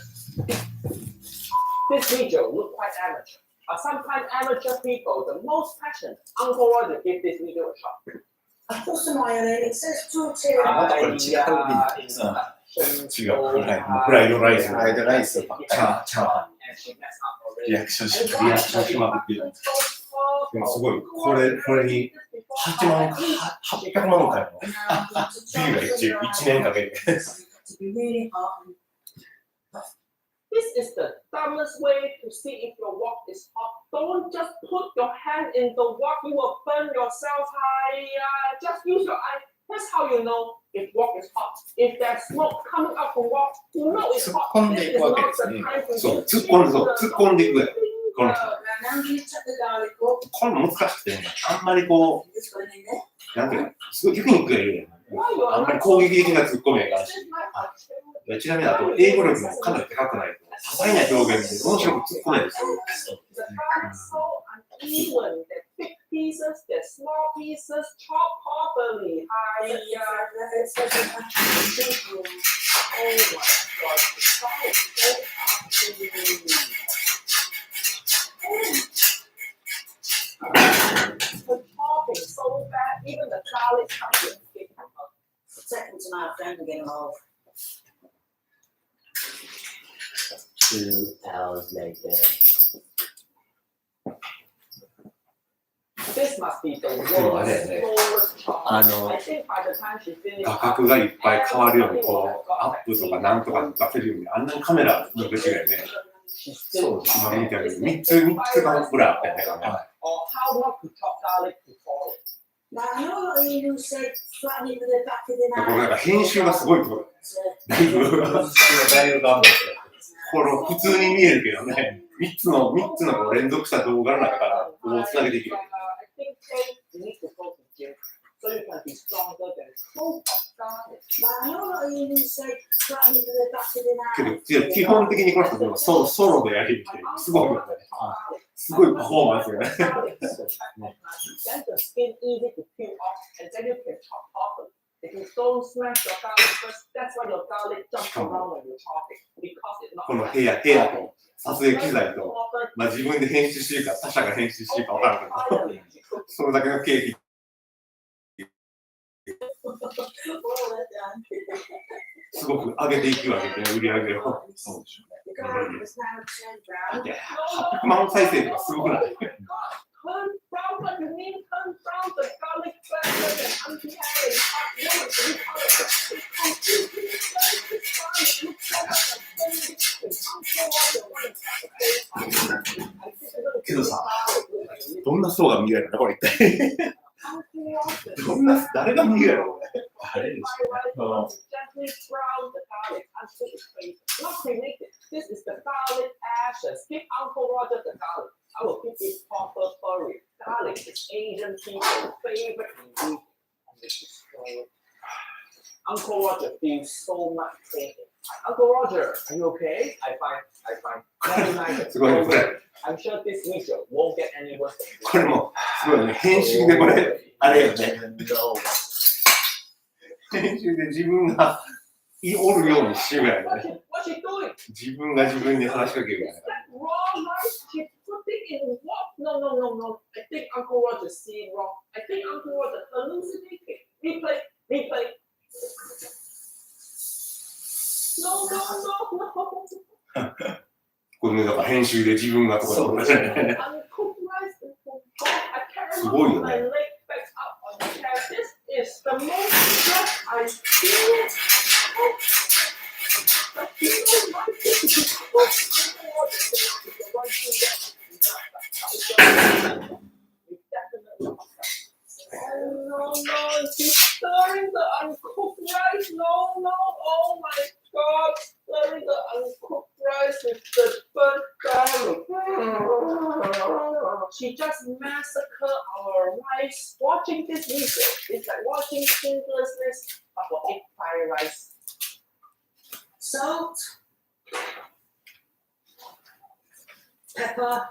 This video look quite amateur, but sometimes amateur people the most passionate. Uncle Roger give this video a shot. I put some oil in, it says tortilla. またこれ違う違う違うフライドライスフライドライスとかチャーハンリアクションしまくってるでもすごいこれに8万800万回もビルが1年かけて To be really hot. This is the dumbest way to see if your wok is hot. Don't just put your hand in the wok. You will burn yourself. Just use your eye. That's how you know if wok is hot. If there's smoke coming out from wok, you know it's hot. This is not the time for you そう突っ込んでいくやんこの Now you chop the garlic up. これも難しくてあんまりこ Just put it in there. うなんていうのすごいテクニックがいるやんあんまり攻撃的な突っ込みがいかんしちなみにあと英語力もかなり高くないと多彩な表現で面白く突っ込めるんですよ The garlic so uneven. The big pieces, the small pieces, chop properly. Oh my God, the garlic is so the chopping so bad, even the garlic comes with big pepper. Second to my friend and get him off. 2 hours later. This must be the でもあれ world's やね slowest chop. あの I think by the time she finished, 画角がいっぱい変わるようにこうアップとかなんとか出せるようにあんなにカメラの出違いね she's そう still 今見たように3つぐらいあったよね or how not to chop garlic before it. Now I know what you said, flatten it with the back of the これなん knife. か編集がすごいところだいぶだいぶ頑張ってこの普通に見えるけどね3つのこう連続した動画の中からこうつなげていける I think you need to go to gym so you can be stronger than full of garlic. Now I know what you said, flatten it with the back of the け knife. ど基本的にこの人もソロでやりってすごいよねすごいパフォーマンスよね Then the skin easy to peel off and then you can chop properly. If you don't smash your garlic first, that's why your garlic jumps around when you chop it because it's not この部屋と撮影機材と、まあ、自分で編集してるか他社が編集してるか分からんけどそれだけの経費すごく上げていくわけで売り上げをそうでしょ The garlic was now turned brown. うね800万再生とかすごくない Turn brown, what you mean turn brown? The garlic flavor and anti-airy hot woman to be colored. けどさどんな層が見れるのこれ一体どんな誰が見れるのあれですよ Gently brown the garlic until it's crazy. Not cremated. This is the garlic ashes. Give Uncle Roger the garlic. I will keep it proper furry. Garlic is Asian people's favorite ingredient. And this is so... Uncle Roger feels so much pain. Uncle Roger, are you okay? I find. Very nice. すごいねこれ I'm sure this video won't get any worse than this. これもすごいね編集でこれあれよね編集で自分がおるようにしようやね What's she doing? 自分が自分に話しかけるやね That raw rice, she put it in what? No. I think Uncle Roger see wrong. I think Uncle Roger hallucinating. Replay. No. これねだから編集で自分がとかそうね Uncooked rice is so hot. I can't すごい remove よ my ね leg back up on the chair. This is the most stress I feel. But you know what? This is Uncle Roger is the right thing that we definitely. Oh no, she's stirring the uncooked rice. No, oh my God, stirring the uncooked rice with the burnt she just massacred our rice. Watching this video is like watching Schindler's List but for egg fried rice. Salt, pepper.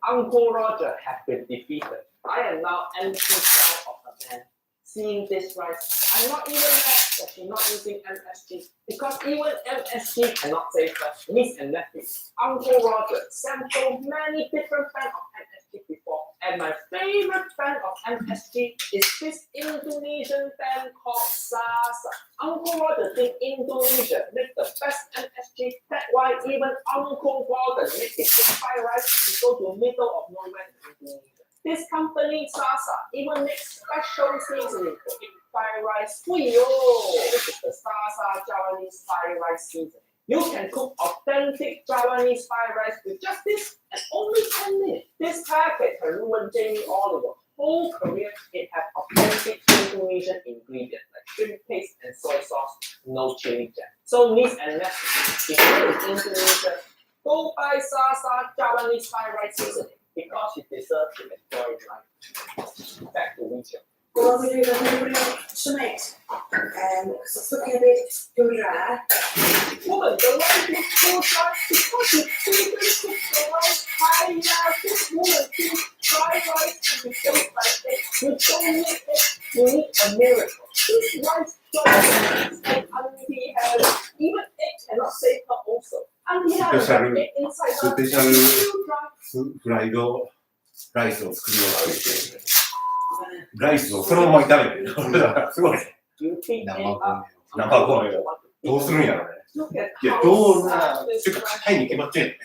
Uncle Roger has been defeated. I am now empty shell of a man. Seeing this rice, I'm not even mad that she's not using MSG because even MSG cannot save her. Niece and nephew, Uncle Roger sampled many different brands of MSG before, and my favorite brand of MSG is this Indonesian brand called Sasa. Uncle Roger think Indonesia make the best MSG. That's why even Uncle Gordon make his fried rice to go to middle of nowhere in Indonesia. This company, Sasa, even makes special seasoning for egg fried rice. This is the Sasa Javanese fried rice seasoning. You can cook authentic Javanese fried rice with just this and only 10 minutes. This packet can ruin Jamie Oliver's whole career. It has authentic Indonesian ingredients like shrimp paste and soy sauce, no chili jam. So niece and nephew, if you're in Indonesia, go buy Sasa Javanese fried rice seasoning. Because you deserve to enjoy life. Back to Wicho. Well, we're going to do some eggs. Because it's looking a bit too dry. Woman, the rice is too dry because you didn't cook the rice high enough. This woman thinks dry rice and you taste like this. You don't need it. You need a miracle. This rice doesn't and Auntie has even egg cannot save her also. Auntie has an egg inside her. It's too dry. フライドライスを作りようとしてライスをそのまま炒めてる。すごいね。生米を。どうするんやろね。いや、どうな、ちょっと硬いに決まってんね。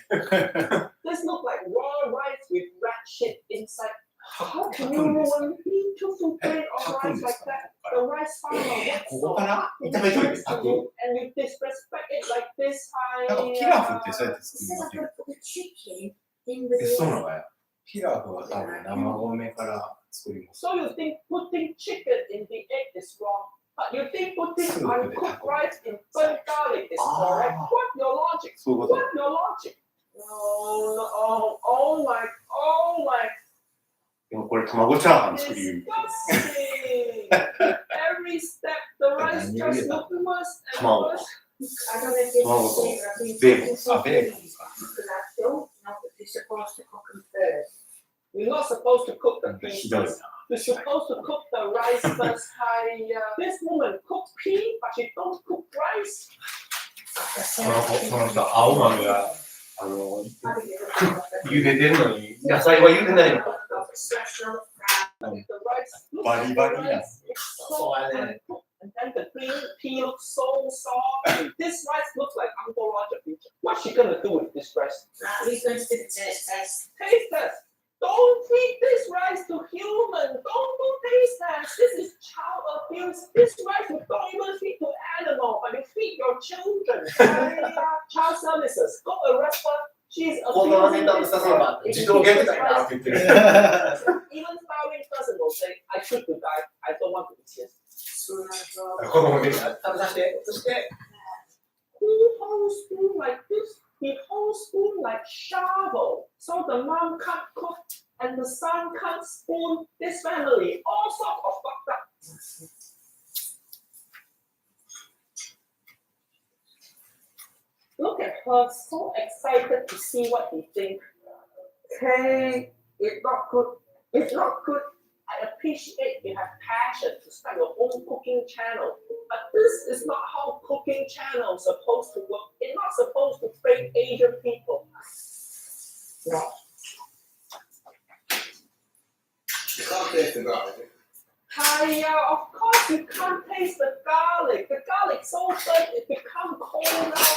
This look like raw rice with rat shit inside. How can you ruin bean tofu plate of rice like that? The rice farmer works こ so こから hard 炒めといて炊く。 and you disrespect it like this なんかピラフってそうやって It 作 says る I've の got to put the chicken in with そうな the のかよ。ピラフは多分生米から作ります。 So you think putting chicken in the egg is wrong, but you think putting uncooked rice in burnt garlic is correct? What your logic? そういうこと。 What your logic? Oh my. でもこれ卵チャーハン作り。 Disgusting. Every step the rice just look worse and 卵。 worse. I don't know if this Tomato. is I've been Bacon. talking so Bacon. freely, because I don't know that you're supposed to cook them first. You're not supposed to cook the ひ peas どいな。 first. You're supposed to cook the rice first. This woman cooks pea, but she don't cook rice. その人、青豆が、茹でてるのに、野菜は茹でないのか。 The rice looks Bari like bari the na. rice. It's so uncooked. And then the green pea looks so soft. This rice looks like Uncle Roger picture. What's she gonna do with this rice? He's going to do the taste test. Taste test. Don't feed this rice to humans. Don't do taste test. This is child abuse. This rice you don't even feed to animal, but you feed your children. Child services. Go arrest her. She's 子供 abusing にだと this させば rice. 自動虐待だって言ってる。 Even starving person will say, I should to die. I don't want to eat this. 子供に食べさせて。そして、 Who holds spoon like this? He holds spoon like shovel. So the mom can't cook and the son can't spoon. This family, all sorts of fucked up. Look at her, so excited to see what he thinks. Hey, it's not good. It's not good. I appreciate you have passion to start your own cooking channel, but this is not how cooking channel is supposed to work. It's not supposed to train Asian people. No. You can't taste the garlic. Hiya, of course you can't taste the garlic. The garlic so burnt it become cold now.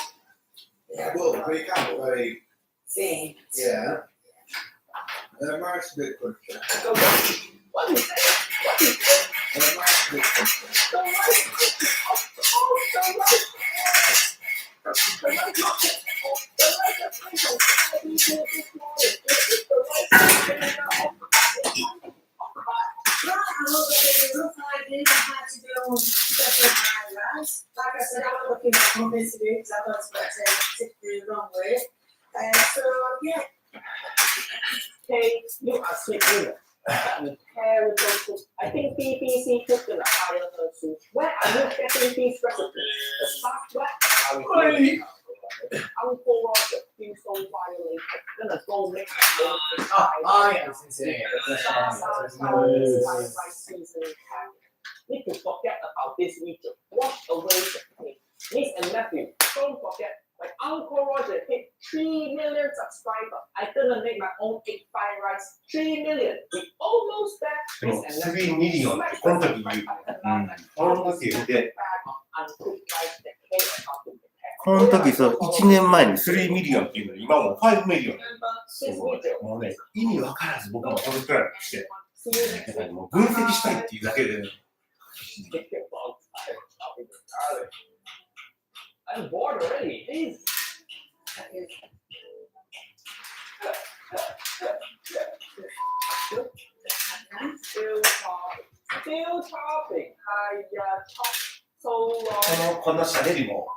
Yeah, well, but you can, but very, Faint. yeah. Mine's a bit crunchy. So what is that? What is that? Mine's a bit crunchy. The rice cooking. Oh, the rice. The rice not just the rice that came from Saudi this morning. It's the rice that came out. Right, I look at the rough idea of how to do special fried rice. Like I said, I'm not looking at something to do because I thought it's about to tip the wrong way. So, yeah. okay, you are sweet women. But you terrible cook. I think BBC cooked in a higher soup. Where are you getting these recipes? The stuff where are we doing? Uncle Roger feels so violated. Gonna go make my own Need to forget about this video. Wash away the pain. Niece and nephew, don't forget. My Uncle Roger hit 3 million subscribers. I gonna make my own egg fried rice. 3 million. We almost there. でも、3ミリオンってこの時言う。この時言って、この時そう、1年前に3ミリオンっていうのに、今もう5ミリオン。すごい。もうね、意味わからず僕もそれくらいして、だからもう分析したいっていうだけで、ね、I'm bored already. Please. Still topping. So long. この喋りも、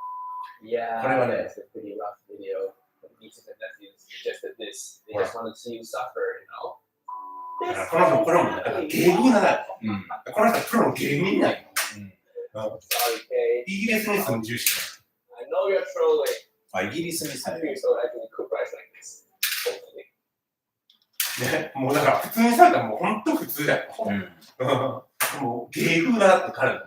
Yeah, これはね、 it's a pretty rough video. The nieces and nephews suggested this. They just wanted to see you suffer, you know. この人プロもね、だから芸人なんだよ。この人プロの芸人なんよ。Sorry, Kay. イギリスに住んでるし。 I know you're trolling. あ、イギリスに住ん I で feel る。 so I can cook rice like this. Hopefully. ね、もうだから普通にされたらもう本当普通だよ。もう芸風だなって彼の。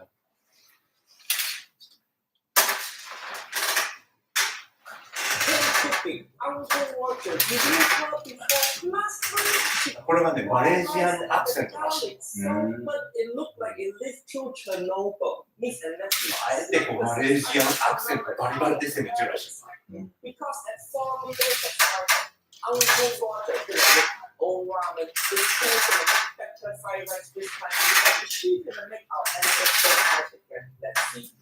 Uncle Roger, did you tell before last time? これはね、マレーシアンアクセントらしい。 But it looked like it lived through Chernobyl. Niece and nephew. あえてこうマレーシアンアクセントバリバリで攻めてるらしい。 Because at 4 meters of time, Uncle Roger did make my own ramen. This place gonna make better fried rice this time. And she's gonna make our ancestors out again. Let's see.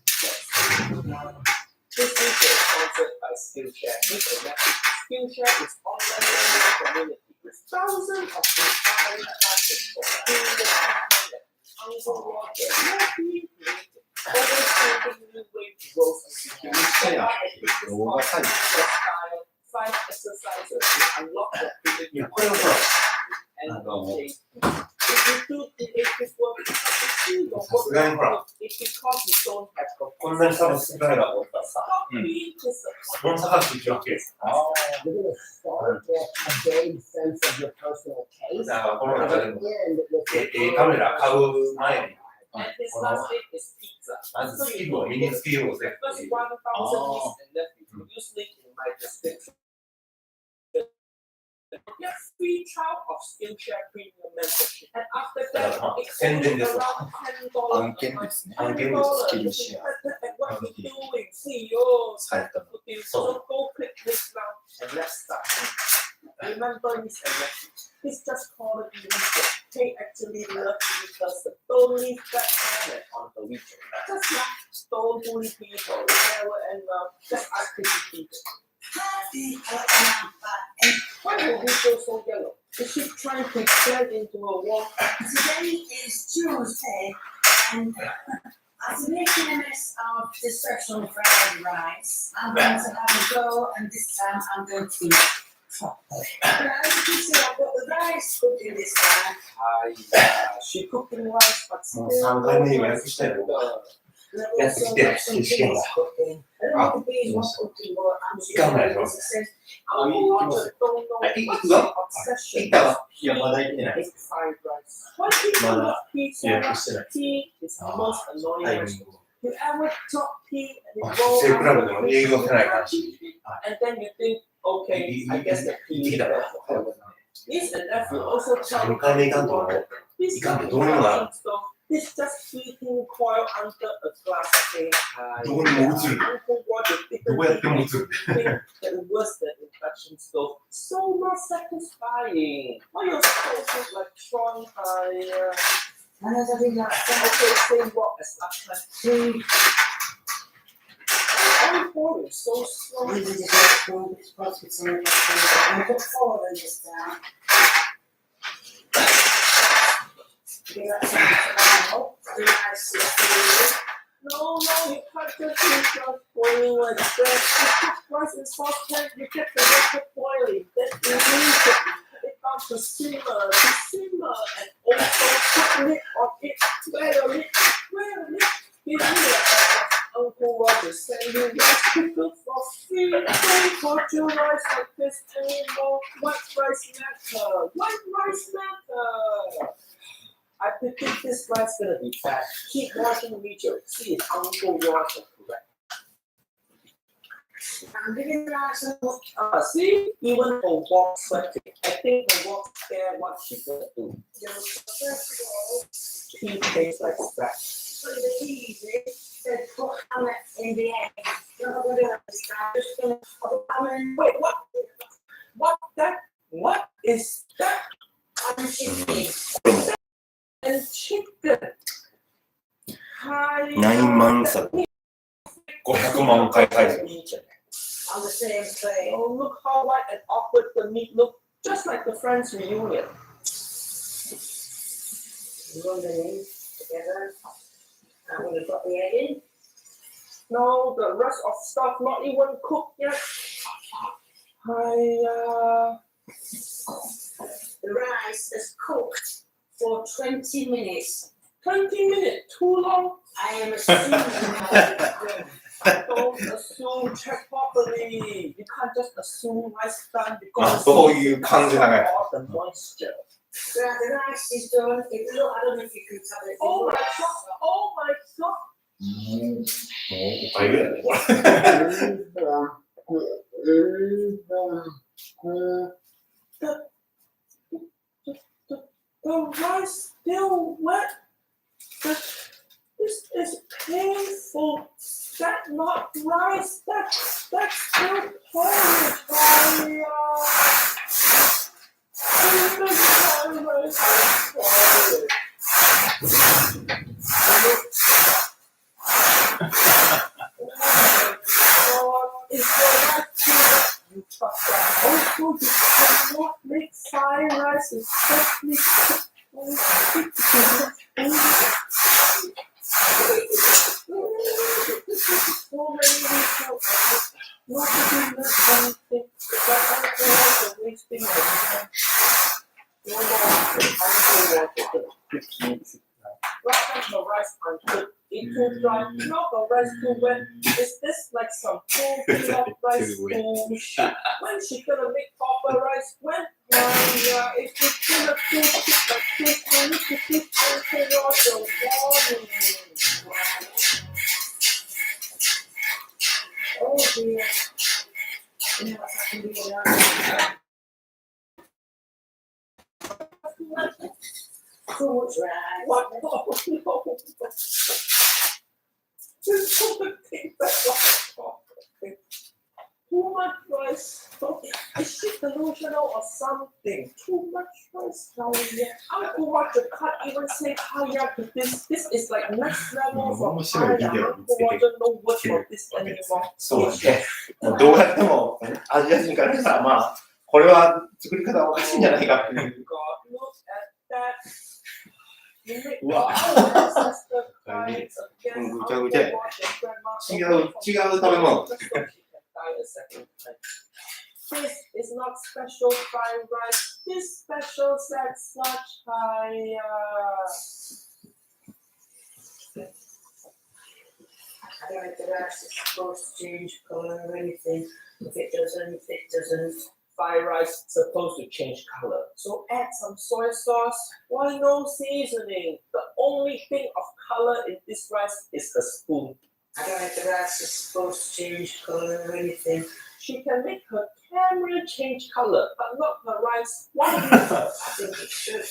This video is sponsored by Skillshare. Niece and nephew. Skillshare is online learning community with thousands of inspiring classes for creative content. Uncle Roger, what do you create? Always finding new ways to grow and secure. Five exercises to unlock the creativity. And if you do creative work, you don't work. It's because you don't have the こんなに差が少ないだろうからさ。 stop being disappointed. その差がついてるわけ。 You're gonna start with a vague sense of your personal taste. だからこの中でも And with カメラ買う前に、 And his last name is Pizza. まずスキルを身につけようぜ。 First 1,000 nieces and nephews usually in my description. Get free trial of Skillshare Premium membership. And after that, it's only around $10. 案件ですね。 $10 案件です。スキル to シ be ェア。 better at what you're doing. See, oh, されたの。 so go click this now and let's start. Remember, niece and nephews, this just call it leisure. They actually love because don't leave that comment on the weekend. Just don't bully people. Never end up. Just ask people. Why did you feel so yellow? Is she trying to blend into a wall? Today is Tuesday, and after making a mess of the special fried rice, I'm going to have a go, and this time I'm going to do it properly. Now, as you can see, I've got the rice cooking this time. She cooking rice, but もう still 3回目予約したよ。 And I've やって also きて、 got some 試験 beans が。 cooking. I don't know if the beans want cooking, but I'm just Come going on, to say, Uncle Roger don't know I think what's it's up. the obsession 行ったわ。 いや、まだ行ってない。 with fried rice. Why do you Mother, love pizza? 予約してない。 Tea is the most タ annoying イミ vegetable. ングを。 You ever chop pea and あ it roll セーフラブ under で the も営業せないから fridge? し。 And then you think, okay, I guess the 行っ pea て is きた better. ら。 Niece and nephew also tell 3回目行かんと思う。 This いかんでどうにもならん。 This just heating coil under a glass thing. どこにも映る。 Uncle Roger どうやっても映る。 think that worse than induction stove. So much satisfying. Why your stove look like strong fire? and as I think that's Okay, same rock as last time. Every board is so strong. This is just food, it's supposed to be served as food. I'm going to put 4 of them this time. Give that some tomato. Nice food. No, you can't just keep just boiling like that. You cook rice in saucepan, you get the water boiling. Then immediately it comes to simmer, and also put lid on it. Where a lid? Give me a Uncle Roger send you rice cooker for free. Don't put your rice like this anymore. White rice matter. I predict this rice gonna be bad. Keep watching video. See if Uncle Roger correct. I'm giving the rice a look. See, even her walk sweating. I think her walk scared what she's gonna do. First of all, Tea tastes like that. put the peas in. Then put ham in the egg. You're not gonna do that this time. Just gonna put ham in. Wait, what? What is that? And chicken. And chicken. Hi. 9万冊500万回再生 On the same plate. Oh, look how white and awkward the meat look. Just like the Friends reunion. Run them in together. I'm gonna drop the egg in. No, the rest of stuff not even cooked yet. Hi. The rice is cooked for 20 minutes. 20 minutes, too long? I am assuming that Don't assume, check properly. You can't just assume rice done because そういう感じだね all the moisture. the rice is done. If look, I don't know if you can tell it. Oh my god! Oh my god! もうおかゆだねこれ The rice still wet. This is painful. That's not rice. That's still porridge. Also, you cannot make fried rice, especially so many people not to do anything, but I'm wasting my time. No more the rice uncooked. It too dry, not the rice too wet. Is this like some full peanut rice bullshit? When she gonna make proper rice? When? If you gonna do shit like this, you need to keep Uncle Roger warning. Oh dear. You know what's happened to you? Too much rice. What? No, no. Just put the thing back on top. Too much rice. Is she delusional or something? Too much rice. Uncle Roger can't even say hiya to this. This is like next level from hiya. Uncle Roger no word for this anymore. そうだねもうどうやってもアジア人からしたらまあこれは作り方おかしいんじゃないかっていう God, look at that. You make Wow. ancestor cries against Good job, good job. Uncle Roger, grandma. 違う食べ物 Just so she can die a second time. This is not special fried rice. This special said such high. I don't know if the rice is supposed to change colour or anything. If it doesn't. Fried rice supposed to change color. So add some soy sauce. Why no seasoning? The only thing of color in this rice is the spoon. I don't know if the rice is supposed to change colour or anything. She can make her camera change color, but not her rice. Why? I think it should.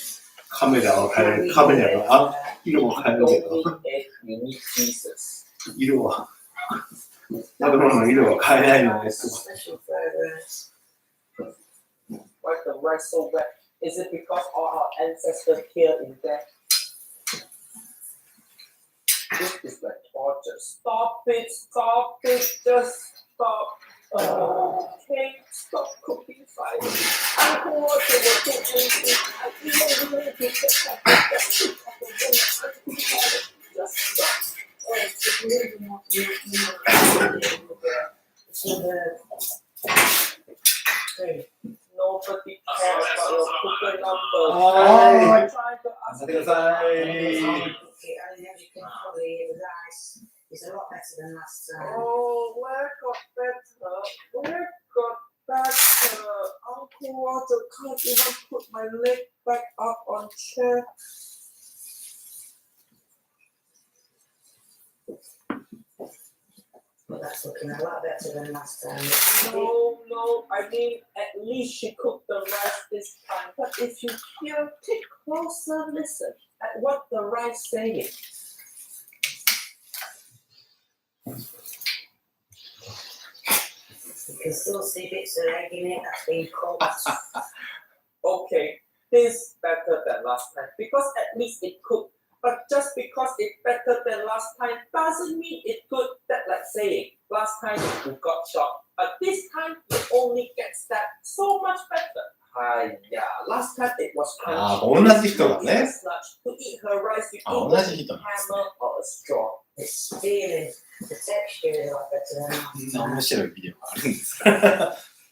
カメラを変えるカメラが色も変えるけ Don't ど need egg, you need pieces. 色は食べ物の色は変えないのです Special fried rice. Why the rice so wet? Is it because all our ancestors here in there? This is like torture. Stop it, just stop. Okay, stop cooking fire. I don't want to do anything. I don't really think that just stop. It's really not It's not Hey, nobody about your cooking numbers. Hi. I'm trying to ask 頑張ってください。 Okay, I think as you can probably hear, the rice is a lot better than last time. Oh, where got better? Where got better? Uncle Walter can't even put my leg back up on chair. But that's looking a lot better than last time. No, I mean at least she cooked the rice this time. But if you hear, take closer listen at what the rice saying. You can still see bits of egg in it that's been cooked. Okay, this better than last time because at least it cooked. But just because it's better than last time doesn't mean it good. That like saying last time you got shot, but this time it only gets that so much better. Yeah, last time it was あ crunchy. ー、同じ人が To eat ね。 a sludge, to eat her rice, you あ、 need 同 a じ人なんです hammer or a straw. It's feeling, the texture is a lot better than こん last な time. 面白いビデオがあるんですか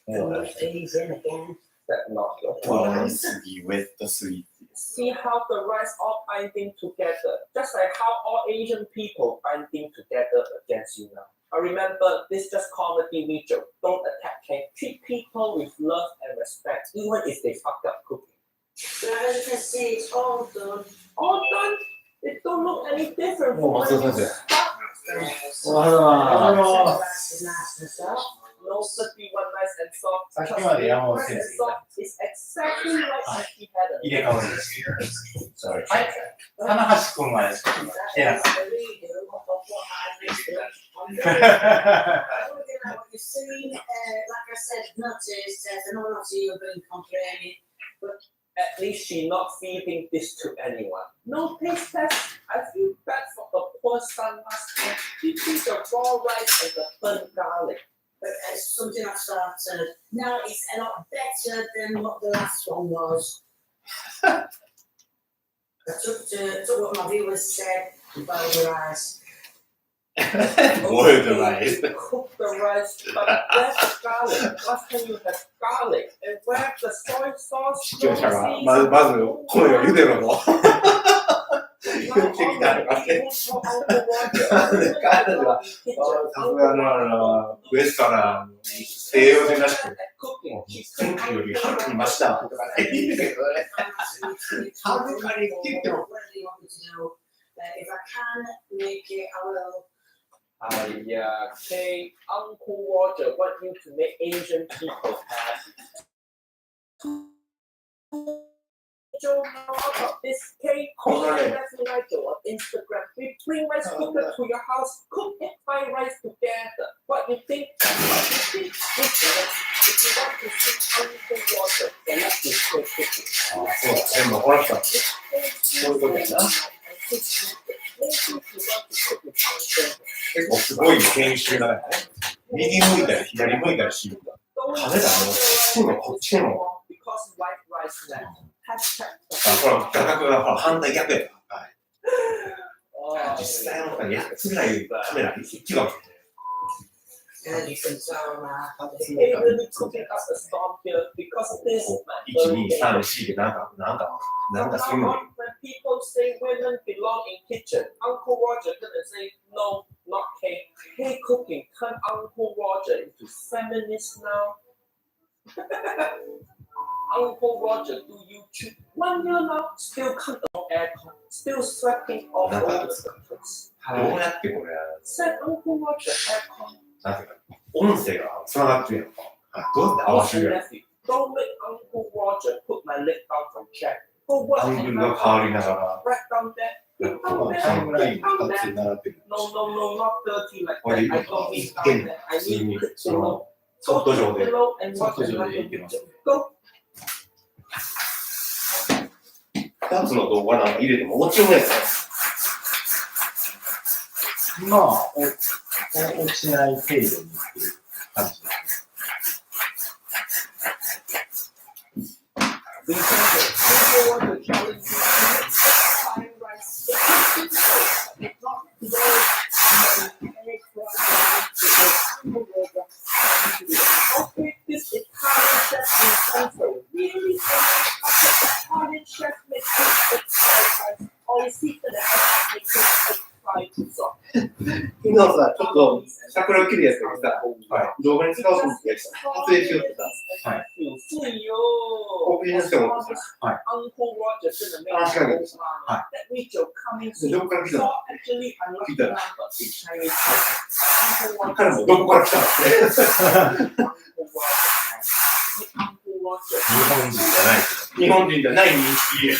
Put these in again. That not your ド fault. ライすぎ、ウェットすぎ。 See how the rice all binding together, just like how all Asian people binding together against you now. I remember this just comedy video. Don't attack, okay? Treat people with love and respect, even if they fucked up cooking. So as you can see, it's all done. All done. It don't look any different from Oh, when you that's start. おはようございます。 The rice is nice and soft. No 31 nice and soft. さっきまで山本 Nice 先 and 生が soft is exactly like she had it. 入れ替わりです。はい。棚橋君はですね、 That is the redo of what I mixed up. I'm looking at what you've seen. Like I said, not taste test. I know not to you have been complaining. At least she not feeding this to anyone. No taste test. I feel bad for her poor son last time. He took the raw rice and the burnt garlic. But it's something I've started. Now it's a lot better than what the last one was. I took what my viewers said about the rice. Boil the rice. Cook the rice, but where's the garlic? Last time you had garlic. And where's the soy sauce? 視聴者がまず声を茹でろと。言ってきたのがね。彼女は、さすがのウエスタンな西洋人らしく、前回よりはるかに増したとかね、言うんだけどね。はるかにって言っても。 Whatever you want me to do. If I can make it, I will. Yeah, okay. Uncle Roger want you to make Asian people happy. Joe know about this cake. Definitely like Joe on Instagram. We bring rice cooker to your house, cook and fry rice together. What you think? If you want to see Uncle Roger, then let me cook it. あ、そうだ、全部ほら来た。そういうことやな。結構すごい研修だね。右向いたり左向いたりしるんだ。カメラのこっちもこっちも。あ、これ画角がほら反対逆やな。はい。実際の8つぐらいカメラに違う。 And you can tell They really cooking up a storm here because this is my 1、2、 birthday. 3、4でなんかするのに。 When people say women belong in kitchen, Uncle Roger gonna say no, not cake. Hey, cooking, turn Uncle Roger into feminist now. Uncle Roger, do YouTube 1 year now, still can't afford aircon, still sweating all over the place. どうやってこれ、 Said Uncle Roger aircon. なんていうか、音声がつながってるやんか。どうやって合わせ Listen, るやん。 nephew, don't make Uncle Roger put my leg down from chair. For what? アングルが変わりながら、 Right down there. このタイムラインが2つに並ってる。 No, not dirty like これ that. でいい I のか don't mean 変 down な there. I 普通 mean に put その below. ソフト上で、 Below and ソ watch フト上でい another けます。 video. Go. 2つの動画なんか入れても落ちないですね。まあ、落ちない程度にっていう感じです。 We think that people want to challenge you. Fine rice. It's not today. Okay, this Italian chef in Central really のさ、ちょっと桜を切るやつだけさ、動画に使おうと思って撮影しようってさ、オープニングしてもらってさ、話しかけてさ、どこから来たの聞いたら、彼もどこから来たのって。日本人じゃない認識。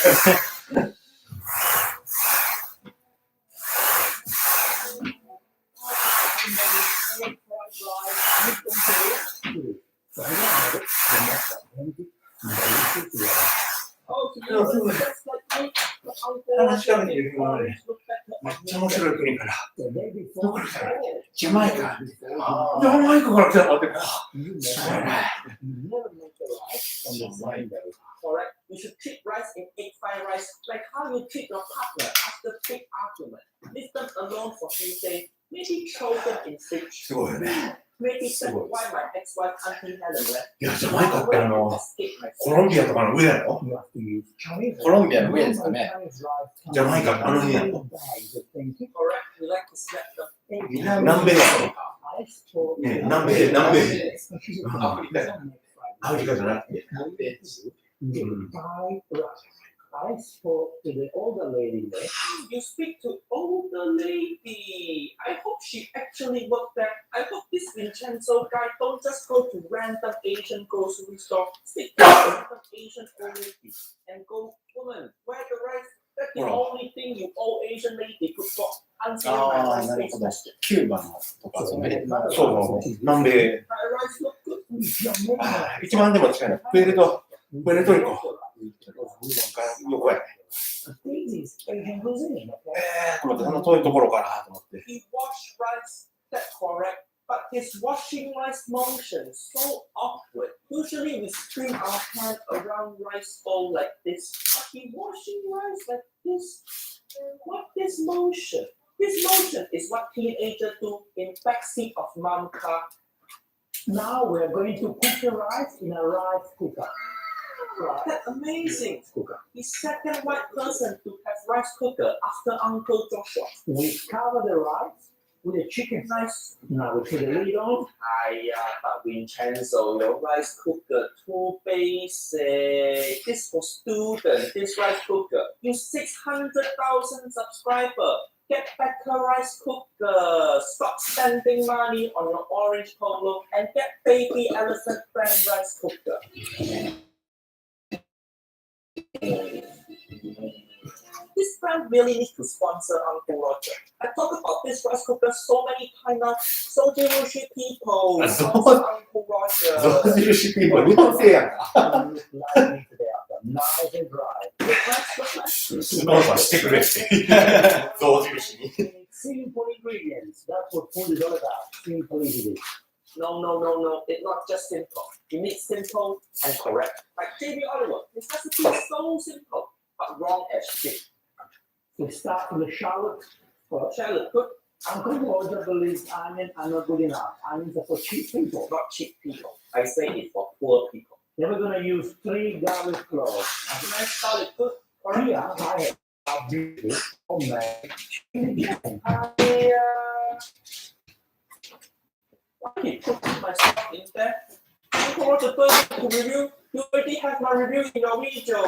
話しかけてるのはね、めっちゃ面白い国から。どこから来たの？ジャマイカ。ジャマイカから来たのって。すごいね。Correct. You should treat rice in egg fried rice like how you treat your partner after big argument. Leave them alone for 3 days. Maybe throw them in fridge. すごいよね。Maybe that's why my ex-wife Auntie Helen left. いや、ジャマイカってコロンビアとかの上やろ？コロンビアの上ですかね。ジャマイカってあの辺やろ？ Correct. You like to slap them. 南米やろ？ね、南米。アフリカや。アフリカじゃなくて。I spoke to the older lady there. You speak to older lady. I hope she actually worked there. I hope this Vincenzo guy don't just go to random Asian grocery store. Speak to random Asian old lady and go, woman, where the rice? That's the only thing you old Asian lady could for answering my rice based question. キューバのとか、そう、南米。My rice look good. 一番でも近いのはプエルトリコ。横やね。と思って、その遠いところからと思って。He washed rice, that's correct. But his washing rice motion so awkward. Usually we string our hand around rice bowl like this. But he washing rice like this. What this motion? This motion is what teenagers do in backseat of mom car. Now we're going to cook the rice in a rice cooker. That's amazing. He's second white person to have rice cooker after Uncle Joshua. We cover the rice with a chicken rice. Now we put the lid on. But Vincenzo, your rice cooker too basic. This for students, this rice cooker. You 600,000 subscribers. Get better rice cooker. Stop spending money on your orange polo and get baby elephant brand rice cooker. This brand really needs to sponsor Uncle Roger. I talk about this rice cooker so many times now. Sojirushi people, sponsor Uncle Roger. 象印ピーポー、日本製やんか。Nice and dry. スポンサーしてくれって。象印に。Simple ingredients. That's what food is all about. Simplicity. No. It's not just simple. You need simple and correct. Like JB Oliver, his recipe is so simple, but wrong as shit. We start from the shallot. Shallot good, Uncle Roger believes onions are not good enough. Onions are for cheap people. not cheap people. I say it for poor people. Never gonna use 3 garlic cloves. Nice garlic good. Here I have beautiful homemade chicken. Why did you put my stuff in there? Uncle Roger first to review. You already have my review in your video.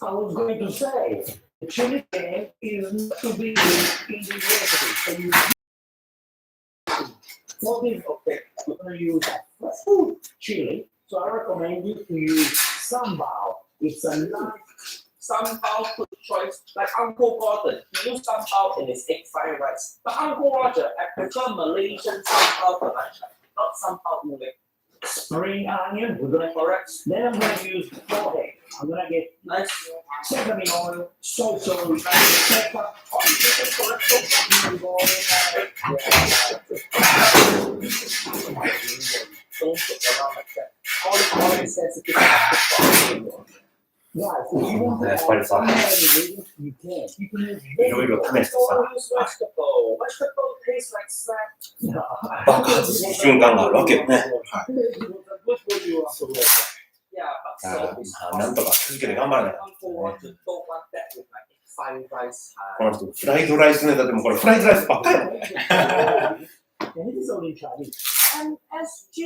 I was going to say, the chili can is not to be used in the recipe. So you for this, okay, we're going to use a chili. So I recommend you to use sambal. It's a nice Somehow good choice, like Uncle Gordon. He used sambal in his egg fried rice. But Uncle Roger, I prefer Malaysian sambal for lunch, not sambal moving. spring onion. We're going to correct. Then I'm going to use 4 eggs. I'm going to get Nice. sesame oil, salt, pepper, olive oil. Don't put around like that. Olive oil is sensitive. Guys, if you want to やっぱりさ、 add you can. You can use いろいろ試してさ、 Don't use vegetable. Vegetable tastes like slap. 爆発する瞬間があるわけよね。 Yeah, but だから salt is なんとか続けて頑張らないと。 Uncle Roger don't want that with my fried rice この人、フライドライスネタでもこれフライドライスばっかりだもんね。 And it is only in Chinese. MSG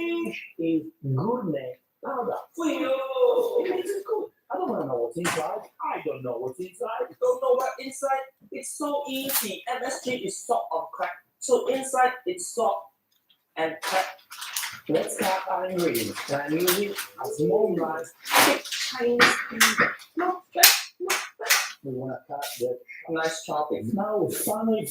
is gourmet powder. It is good. I don't want to know what's inside. I don't know what's inside. Don't know what inside. It's so easy. MSG is salt on crack. So inside it's salt and crack. Let's start our ingredients. I'm using a small knife. Big Chinese finger. Not bad, not bad. We want to cut the. Nice chopping. Now, finally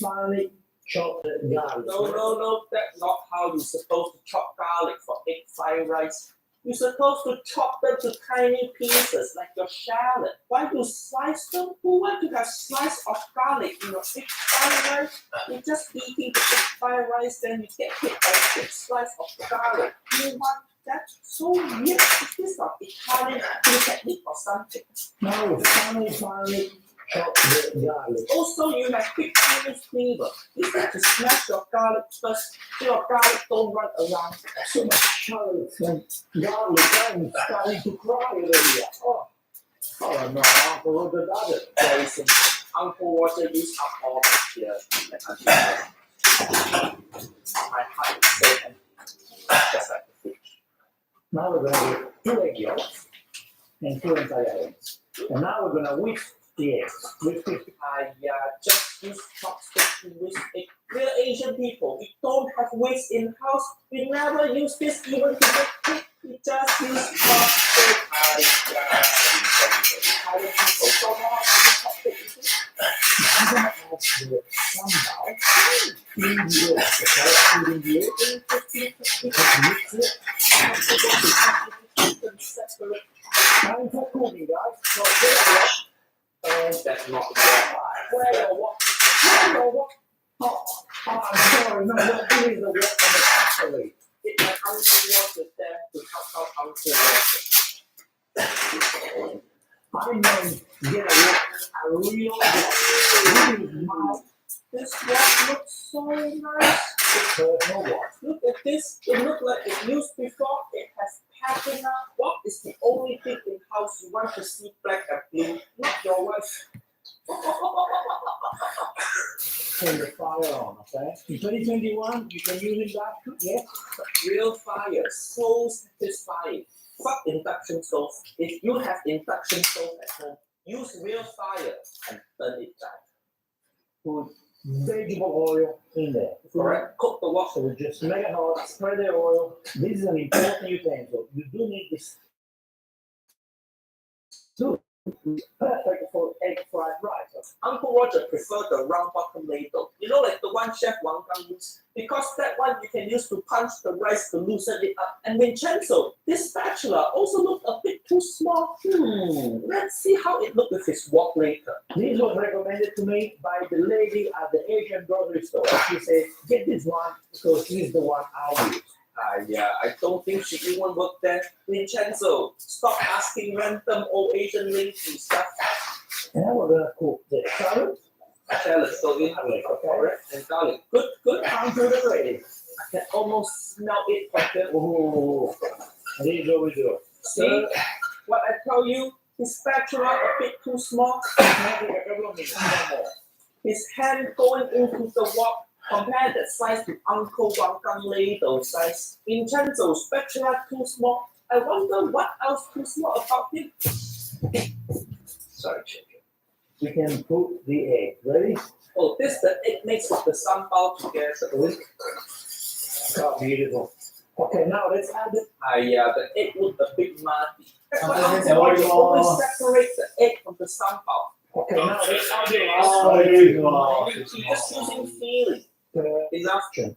chop the garlic. No. That's not how you're supposed to chop garlic for egg fried rice. You're supposed to chop them to tiny pieces like your shallot. Why do you slice them? Who want to have slice of garlic in your egg fried rice? You're just eating the egg fried rice, then you get hit by a big slice of garlic. You want that? So weird. Is this not Italian cooking technique or something? Now, finally chop the garlic. Also, you have big Chinese cleaver. You have to smash your garlic first so your garlic don't run around. So much shallots and garlic. I'm starting to cry over here. Oh no, Uncle Roger does it. Very simple. Uncle Roger used up all the here. My heart is so empty. Just like the fridge. Now we're going to do 2 egg yolks and 2 entire eggs. And now we're going to whisk the eggs. I just use chopsticks to whisk egg. We're Asian people. We don't have whisk in house. We never use this even to make cake. We just use chopsticks. Italian people don't know how to use chopsticks. I'm going to add the sambal in the eggs. Okay, in the eggs. Mix it. Time for cooking, guys. So And that's not the where your what? Oh, I'm sorry. No, what is the work on the factory? It's my uncle was there to help out Uncle Roger. I mean, get a real work. This one looks so nice. Personal work. Look at this. It looks like it used before. It has patina. What is the only thing in house you want to see black and blue? Not your wife. Turn the fire on, okay? In 2021, you can use it back to, yes? Real fire, so satisfying. Fuck induction stove. If you have induction stove at home, use real fire and burn it down. Put vegetable oil in there. Correct. Cook the water. So we just make it hot, spread the oil. This is an important utensil. You do need this too. Perfect for egg fried rice. Uncle Roger preferred the round bottom ladle. You know, like the one Chef Wang Gang used? Because that one you can use to punch the rice to loosen it up. And Vincenzo, this spatula also looked a bit too small. Let's see how it looked with his wok later. This was recommended to me by the lady at the Asian grocery store. She said, get this one because this is the one I use. I don't think she even worked there. Vincenzo, stop asking random old Asian ladies stuff. And now we're gonna cook the salad. Salad, so in carrot and garlic. Good. I'm good already. I can almost smell it from there. Oh, this is what we do. See what I tell you? His spatula a bit too small. Maybe a couple of minutes, no more. His hand going into the wok. Compare that size to Uncle Wang Gang ladle size. Vincenzo's spatula too small. I wonder what else too small about him. Sorry, chicken. We can cook the egg. Ready? Oh, this the egg mix with the sunbao together. Oh, beautiful. Okay, now let's add it. The egg looked a bit muddy. That's why Sometimes Uncle Roger it's always separates the egg from the sunbao. Okay, now let's add it. He's just using feeling. Enough. Sure.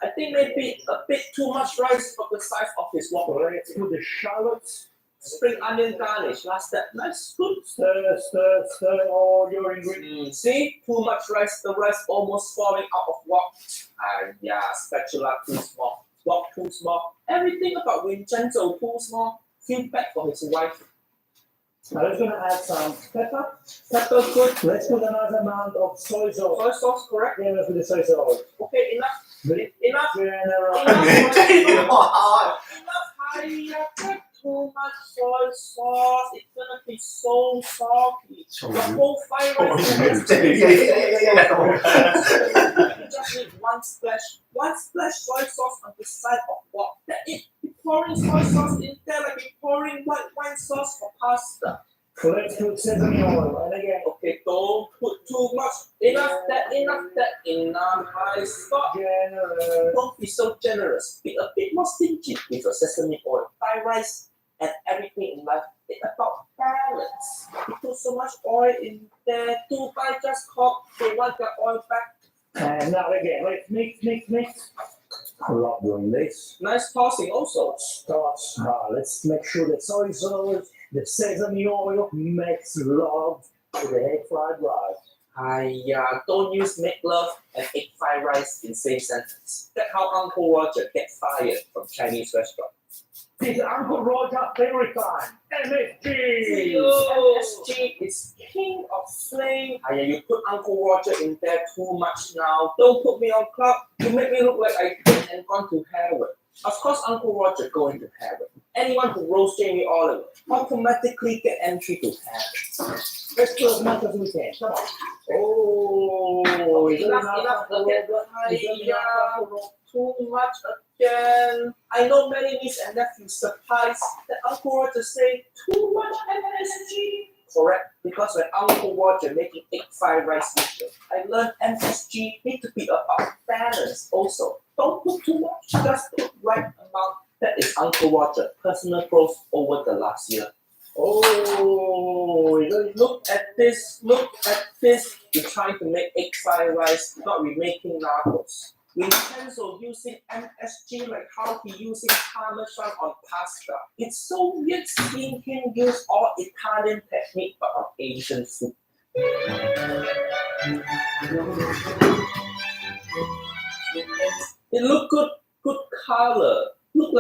I think maybe a bit too much rice for the size of his wok. Let's put the shallots. Spring onion garnish. Last step. Nice, good. Stir all your ingredients. See, too much rice. The rice almost falling out of wok. Spatula too small. Wok too small. Everything about Vincenzo too small. Feel bad for his wife. Now let's gonna add some pepper. Pepper good. Let's put another amount of soy sauce. Soy sauce correct. Yeah, let's put the soy sauce. Okay, enough. Enough. General. Enough. Enough. too much soy sauce. It's gonna be so salty. The whole fried rice will just you just need one splash soy sauce on the side of what? That it pouring soy sauce in there like you're pouring white wine sauce for pasta. Let's put sesame oil and again. Okay, don't put too much. Enough. Stop. Generous. Don't be so generous. Be a bit more stingy with your sesame oil. Fried rice and everything in life is about balance. You put so much oil in there, too bad just cooked. They want their oil back. And now again, let's mix. I love doing this. Nice tossing also. Starts. Let's make sure the soy sauce, the sesame oil makes love to the egg fried rice. Don't use make love and egg fried rice in same sentence. That's how Uncle Roger gets fired from Chinese restaurant. This is Uncle Roger favorite time. MSG. MSG is king of flame. You put Uncle Roger in there too much now. Don't put me on club. You make me look like I quit and gone to heaven. Of course, Uncle Roger going to heaven. Anyone who roast Jamie Oliver automatically get entry to heaven. Let's do as much as we can. Come on. Oh, enough again. Too much again. I know many nieces and nephews surprised that Uncle Roger say too much MSG. Correct, because when Uncle Roger making egg fried rice video, I learned MSG need to be about balance also. Don't put too much, just put right amount. That is Uncle Roger personal growth over the last year. Oh, look at this. You're trying to make egg fried rice, not remaking nachos. Vincenzo using MSG like how he using Parmesan on pasta. It's so weird seeing him use all Italian technique but on Asian food. It look good color. Look like